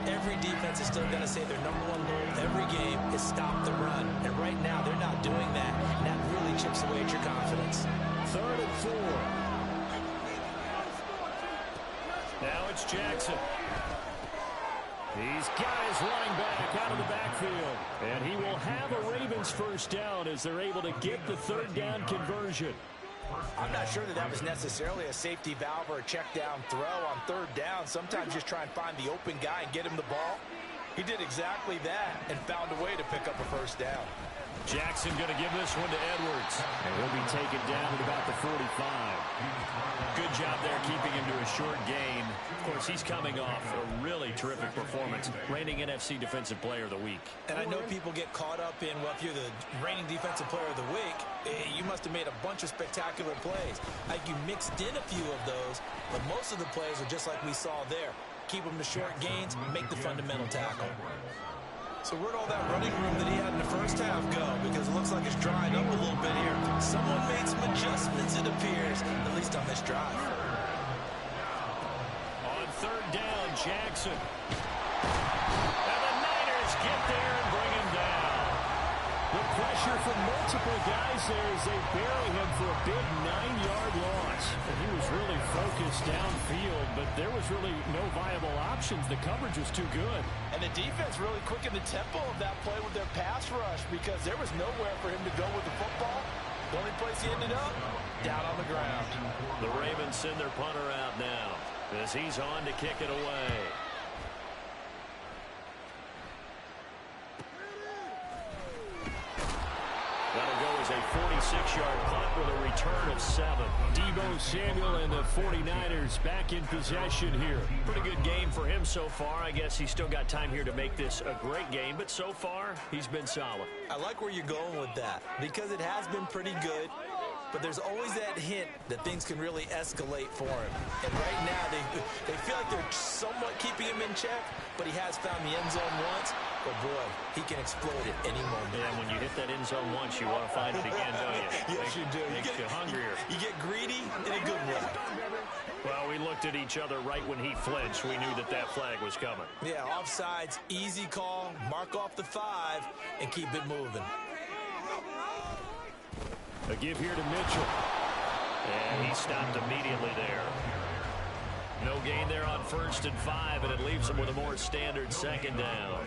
Every defense is still going to say their #1 goal every game is stop the run. And right now, they're not doing that. And that really chips away at your confidence. 3rd and 4. Now it's Jackson. He's got his running back out of the backfield. And he will have a Ravens first down as they're able to get the 3rd down conversion. I'm not sure that was necessarily a safety valve or a check down throw on 3rd down. Sometimes just try and find the open guy and get him the ball. He did exactly that and found a way to pick up a first down. Jackson going to give this one to Edwards. And he'll be taken down at about the 45. Good job there keeping him to a short gain. Of course, he's coming off a really terrific performance. Reigning NFC Defensive Player of the Week. And I know people get caught up in, well, if you're the reigning Defensive Player of the Week, you must have made a bunch of spectacular plays. Like you mixed in a few of those, but most of the plays are just like we saw there. Keep them to short gains, make the fundamental tackle. So where'd all that running room that he had in the first half go? Because it looks like it's drying up a little bit here. Someone made some adjustments, it appears, at least on this drive. On 3rd down, Jackson. And the Niners get there and bring him down. The pressure from multiple guys there as they bury him for a big 9-yard loss. And he was really focused downfield, but there was really no viable options. The coverage was too good. And the defense really quickened the tempo of that play with their pass rush because there was nowhere for him to go with the football. The only place he ended up, down on the ground. The Ravens send their punter out now as he's on to kick it away. That'll go as a 46-yard punt with a return of 7. Debo Samuel and the 49ers back in possession here. Pretty good game for him so far. I guess he's still got time here to make this a great game, but so far, he's been solid. I like where you're going with that because it has been pretty good. But there's always that hint that things can really escalate for him. And right now, they feel like they're somewhat keeping him in check, but he has found the end zone once. But, boy, he can explode at any moment. Yeah, when you hit that end zone once, you want to find it again, don't you? Yes, you do. Makes you hungrier. You get greedy in a good way. Well, we looked at each other right when he flinched. We knew that that flag was coming. Yeah, offsides, easy call, mark off the 5, and keep it moving. A give here to Mitchell. And he stopped immediately there. No gain there on 1st and 5, and it leaves him with a more standard 2nd down.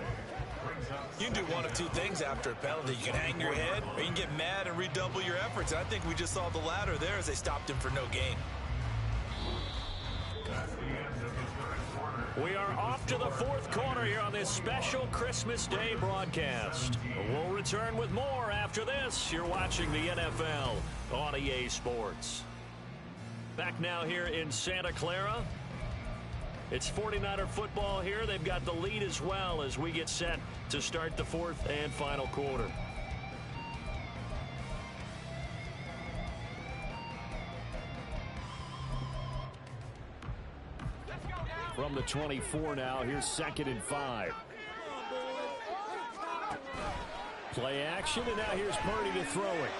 You can do one of two things after a penalty. You can hang your head, or you can get mad and redouble your efforts. And I think we just saw the latter there as they stopped him for no gain. We are off to the fourth quarter here on this special Christmas Day broadcast. We'll return with more after this. You're watching the NFL on EA Sports. Back now here in Santa Clara. It's 49er football here. They've got the lead as well as we get set to start the fourth and final quarter. From the 24 now, here's 2nd and 5. Play action, and now here's Purdy to throw it.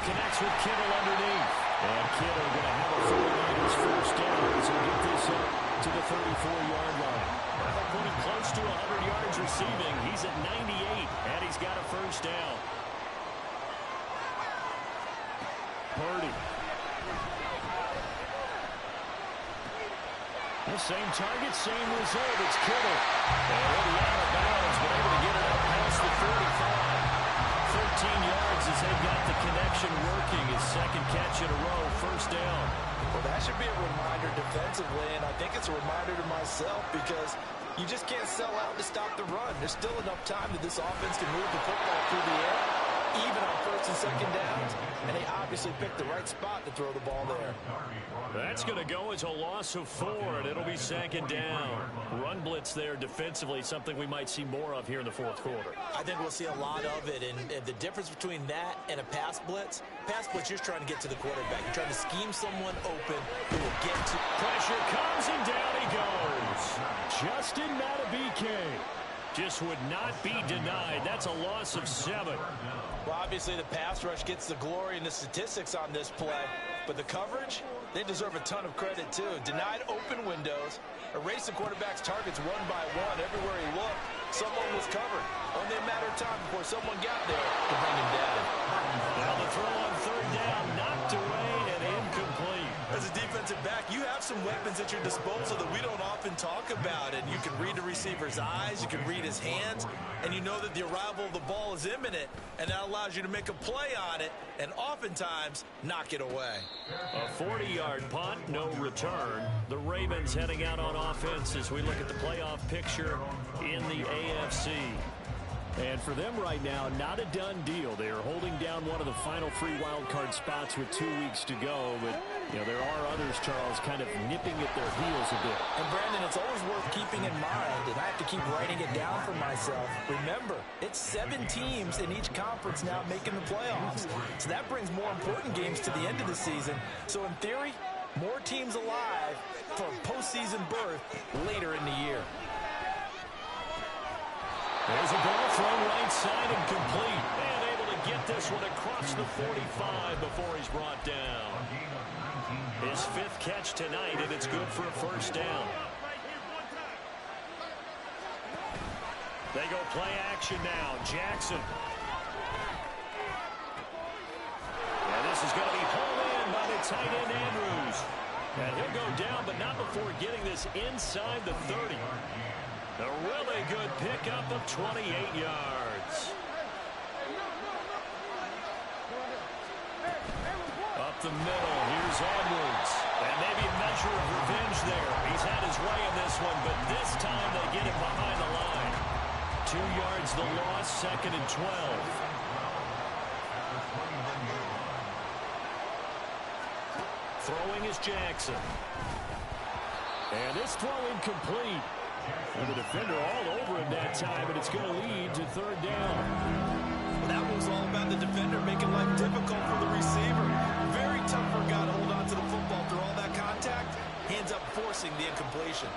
Connects with Kittle underneath. And Kittle going to have a 49ers first down as he'll get this up to the 34-yard line. That'll put him close to 100 yards receiving. He's at 98, and he's got a first down. Purdy. The same target, same result. It's Kittle. And he'll be out of bounds, but able to get it up past the 45. 13 yards as they've got the connection working. His second catch in a row, first down. Well, that should be a reminder defensively, and I think it's a reminder to myself because you just can't sell out to stop the run. There's still enough time that this offense can move the football through the air, even on first and second downs, and they obviously picked the right spot to throw the ball there. That's going to go as a loss of 4, and it'll be 2nd down. Run blitz there defensively, something we might see more of here in the fourth quarter. I think we'll see a lot of it, and the difference between that and a pass blitz, you're trying to get to the quarterback. You're trying to scheme someone open who will get to. Pressure comes, and down he goes. Justin Madden just would not be denied. That's a loss of 7. Well, obviously the pass rush gets the glory and the statistics on this play, but the coverage, they deserve a ton of credit too. Denied open windows, erased the quarterback's targets one by one. Everywhere he looked, someone was covered. Only a matter of time before someone got there to bring him down. Now the throw on 3rd down, knocked away and incomplete. As a defensive back, you have some weapons at your disposal that we don't often talk about. And you can read the receiver's eyes, you can read his hands, and you know that the arrival of the ball is imminent, and that allows you to make a play on it and oftentimes knock it away. A 40-yard punt, no return. The Ravens heading out on offense as we look at the playoff picture in the AFC. And for them right now, not a done deal. They are holding down one of the final 3 wild card spots with 2 weeks to go. But, you know, there are others, Charles, kind of nipping at their heels a bit. And, Brandon, it's always worth keeping in mind, and I have to keep writing it down for myself. Remember, it's 7 teams in each conference now making the playoffs. So that brings more important games to the end of the season. So, in theory, more teams alive for a postseason berth later in the year. There's a ball thrown right side and complete. And able to get this one across the 45 before he's brought down. His 5th catch tonight, and it's good for a first down. They go play action now. Jackson. And this is going to be pulled in by the tight end Andrews. And he'll go down, but not before getting this inside the 30. A really good pickup of 28 yards. Up the middle, here's Edwards. And maybe a measure of revenge there. He's had his way in this one, but this time they get him behind the line. 2 yards the loss, 2nd and 12. Throwing is Jackson. And this throw incomplete. And the defender all over him that time, and it's going to lead to 3rd down. Well, that was all about the defender making life difficult for the receiver. Very tough for a guy to hold on to the football through all that contact. He ends up forcing the incompletion.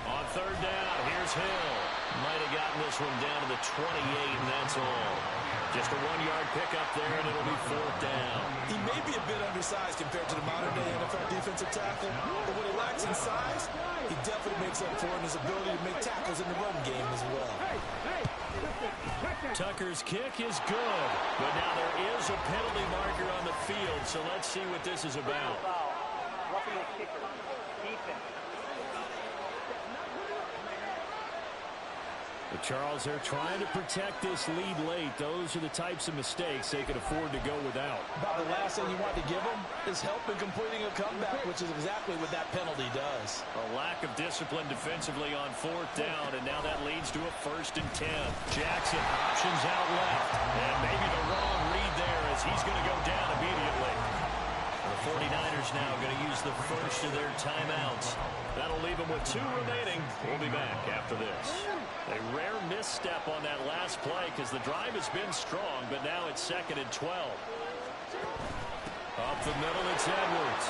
On 3rd down, here's Hill. Might have gotten this one down to the 28, and that's all. Just a 1-yard pickup there, and it'll be 4th down. He may be a bit undersized compared to the modern-day NFL defensive tackle, but what he lacks in size, he definitely makes up for in his ability to make tackles in the run game as well. Tucker's kick is good, but now there is a penalty marker on the field, so let's see what this is about. Roughing the kicker. Defense. But Charles, they're trying to protect this lead late. Those are the types of mistakes they can afford to go without. About the last thing you want to give them is help in completing a comeback, which is exactly what that penalty does. A lack of discipline defensively on 4th down, and now that leads to a 1st and 10. Jackson options out left, and maybe the wrong read there as he's going to go down immediately. The 49ers now going to use the first of their timeouts. That'll leave them with 2 remaining. We'll be back after this. A rare misstep on that last play because the drive has been strong, but now it's 2nd and 12. Up the middle, it's Edwards.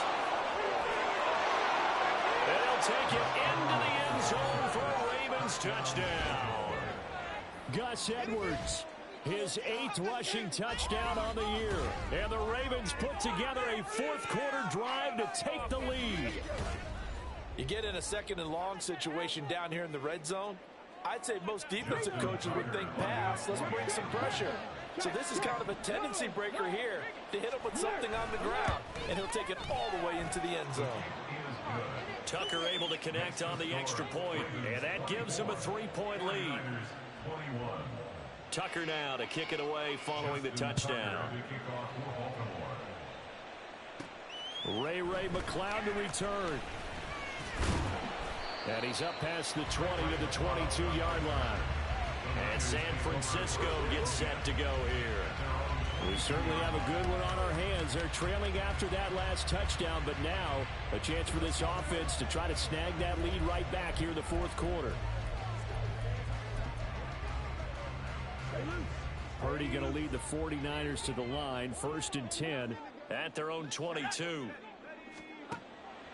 They'll take it into the end zone for a Ravens touchdown. Gus Edwards, his 8th rushing touchdown on the year. And the Ravens put together a 4th quarter drive to take the lead. You get in a 2nd and long situation down here in the red zone, I'd say most defensive coaches would think pass. Let's bring some pressure. So this is kind of a tendency breaker here to hit him with something on the ground, and he'll take it all the way into the end zone. Tucker able to connect on the extra point, and that gives him a 3-point lead. Tucker now to kick it away following the touchdown. Ray McLeod to return. And he's up past the 20 to the 22-yard line. And San Francisco gets set to go here. We certainly have a good one on our hands. They're trailing after that last touchdown, but now a chance for this offense to try to snag that lead right back here in the 4th quarter. Purdy going to lead the 49ers to the line. 1st and 10 at their own 22.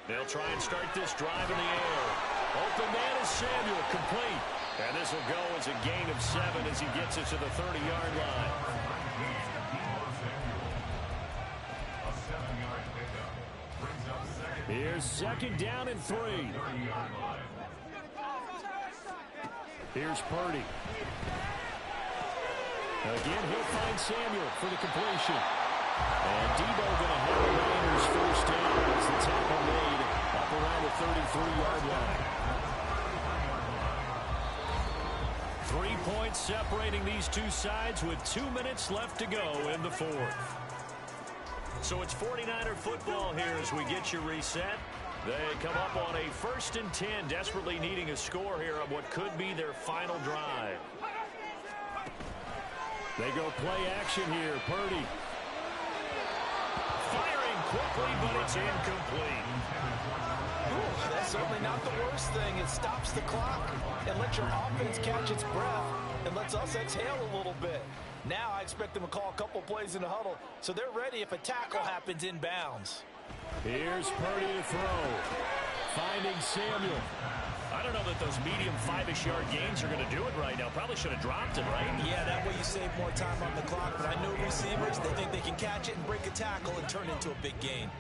They'll try and start this drive in the air. Open man is Samuel, complete. And this will go as a gain of 7 as he gets it to the 30-yard line. Here's 2nd down and 3. Here's Purdy. Again, he'll find Samuel for the completion. And Debo going to have the Niners 1st down as the tackle made up around the 33-yard line. 3 points separating these two sides with 2 minutes left to go in the 4th. So it's 49er football here as we get you reset. They come up on a 1st and 10, desperately needing a score here on what could be their final drive. They go play action here. Purdy. Firing quickly, but it's incomplete. Ooh, that's certainly not the worst thing. It stops the clock and lets your offense catch its breath and lets us exhale a little bit. Now I expect them to call a couple plays in the huddle so they're ready if a tackle happens inbounds. Here's Purdy to throw. Finding Samuel. I don't know that those medium 5-ish yard gains are going to do it right now. Probably should have dropped it, right? Yeah, that way you save more time on the clock. But I know receivers, they think they can catch it and break a tackle and turn it into a big gain.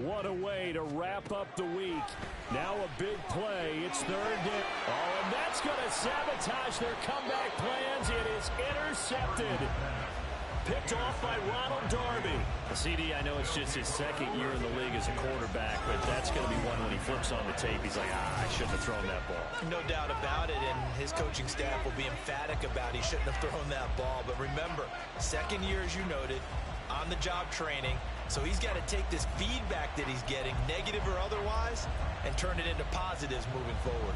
What a way to wrap up the week. Now a big play. It's 3rd down. Oh, and that's going to sabotage their comeback plans. It is intercepted. Picked off by Ronald Darby. CD, I know it's just his 2nd year in the league as a quarterback, but that's going to be one when he flips on the tape. He's like, I shouldn't have thrown that ball. No doubt about it, and his coaching staff will be emphatic about he shouldn't have thrown that ball. But remember, 2nd year, as you noted, on-the-job training. So he's got to take this feedback that he's getting, negative or otherwise, and turn it into positives moving forward.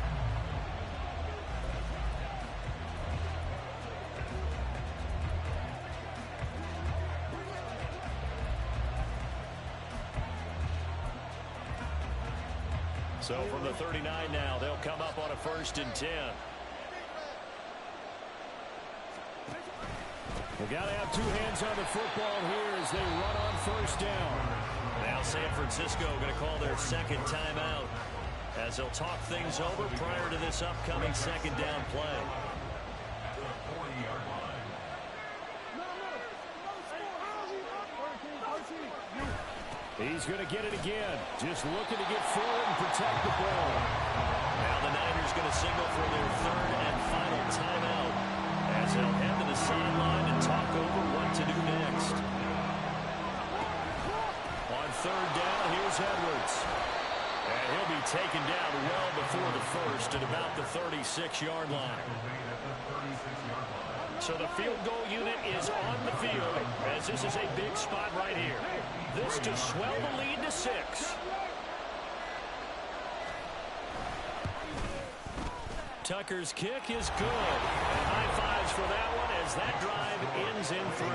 So from the 39 now, they'll come up on a 1st and 10. We've got to have 2 hands on the football here as they run on 1st down. Now San Francisco going to call their 2nd timeout as they'll talk things over prior to this upcoming 2nd down play. He's going to get it again. Just looking to get forward and protect the ball. Now the Niners going to signal for their 3rd and final timeout as they'll head to the sideline and talk over what to do next. On 3rd down, here's Edwards. And he'll be taken down well before the first at about the 36-yard line. So the field goal unit is on the field as this is a big spot right here. This to swell the lead to 6. Tucker's kick is good. And high fives for that one as that drive ends in 3.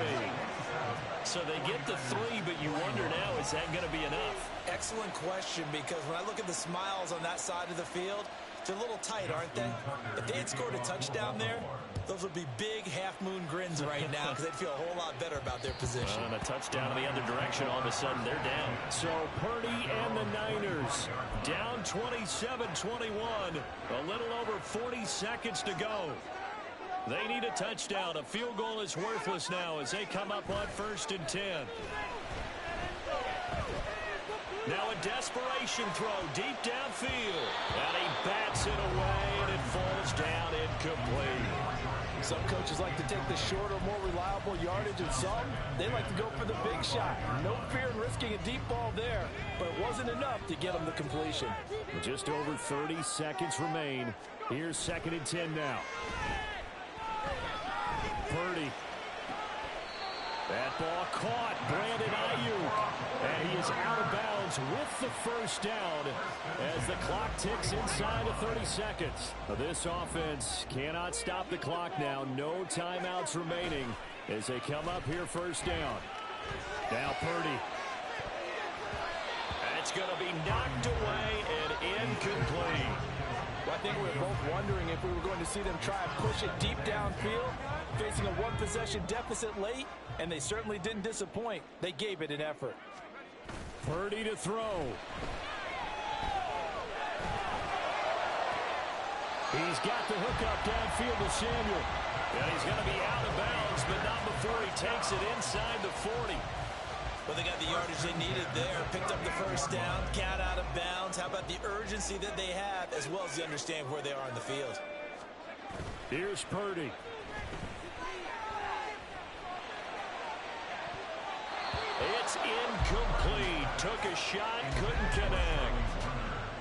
So they get the 3, but you wonder now, is that going to be enough? Excellent question, because when I look at the smiles on that side of the field, they're a little tight, aren't they? If they had scored a touchdown there, those would be big half-moon grins right now because they'd feel a whole lot better about their position. And a touchdown in the other direction, all of a sudden they're down. So Purdy and the Niners down 27-21, a little over 40 seconds to go. They need a touchdown. A field goal is worthless now as they come up on 1st and 10. Now a desperation throw deep downfield. And he bats it away, and it falls down incomplete. Some coaches like to take the shorter, more reliable yardage, and some, they like to go for the big shot. No fear in risking a deep ball there, but it wasn't enough to get them the completion. Just over 30 seconds remain. Here's 2nd and 10 now. Purdy. That ball caught. Brandon Ayuk. And he is out of bounds with the first down as the clock ticks inside of 30 seconds. This offense cannot stop the clock now. No timeouts remaining as they come up here 1st down. Now Purdy. That's going to be knocked away and incomplete. Well, I think we were both wondering if we were going to see them try and push it deep downfield, facing a one-possession deficit late, and they certainly didn't disappoint. They gave it an effort. Purdy to throw. He's got the hook up downfield to Samuel. And he's going to be out of bounds, but not before he takes it inside the 40. Well, they got the yardage they needed there. Picked up the first down. Cat out of bounds. How about the urgency that they have, as well as they understand where they are in the field? Here's Purdy. It's incomplete. Took a shot, couldn't connect.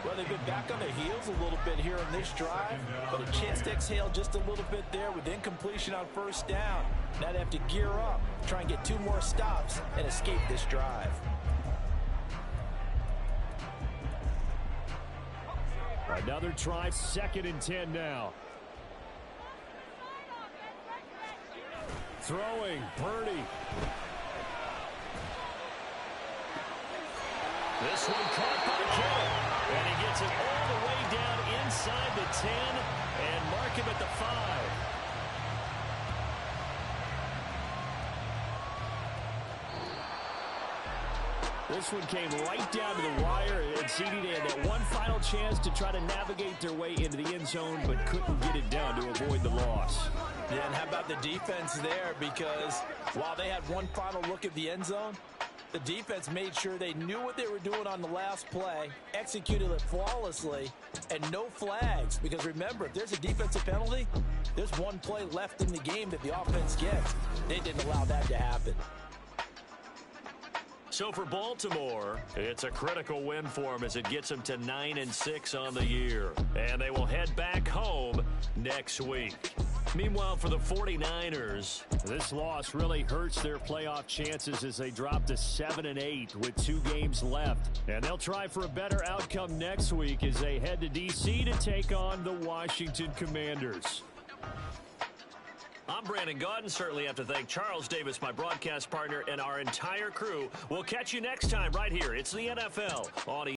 Well, they've been back on their heels a little bit here on this drive, but a chance to exhale just a little bit there with incompletion on 1st down. Now they have to gear up, try and get 2 more stops, and escape this drive. Another try, 2nd and 10 now. Throwing, Purdy. This one caught by Can. And he gets it all the way down inside the 10 and mark him at the 5. This one came right down to the wire, and CD had that one final chance to try to navigate their way into the end zone, but couldn't get it done to avoid the loss. Yeah, and how about the defense there? Because while they had one final look at the end zone, the defense made sure they knew what they were doing on the last play, executed it flawlessly, and no flags. Because remember, if there's a defensive penalty, there's one play left in the game that the offense gets. They didn't allow that to happen. So for Baltimore, it's a critical win for them as it gets them to 9-6 on the year. And they will head back home next week. Meanwhile, for the 49ers, this loss really hurts their playoff chances as they drop to 7-8 with 2 games left. And they'll try for a better outcome next week as they head to D.C. to take on the Washington Commanders. I'm Brandon Gaudin. Certainly have to thank Charles Davis, my broadcast partner, and our entire crew. We'll catch you next time right here. It's the NFL on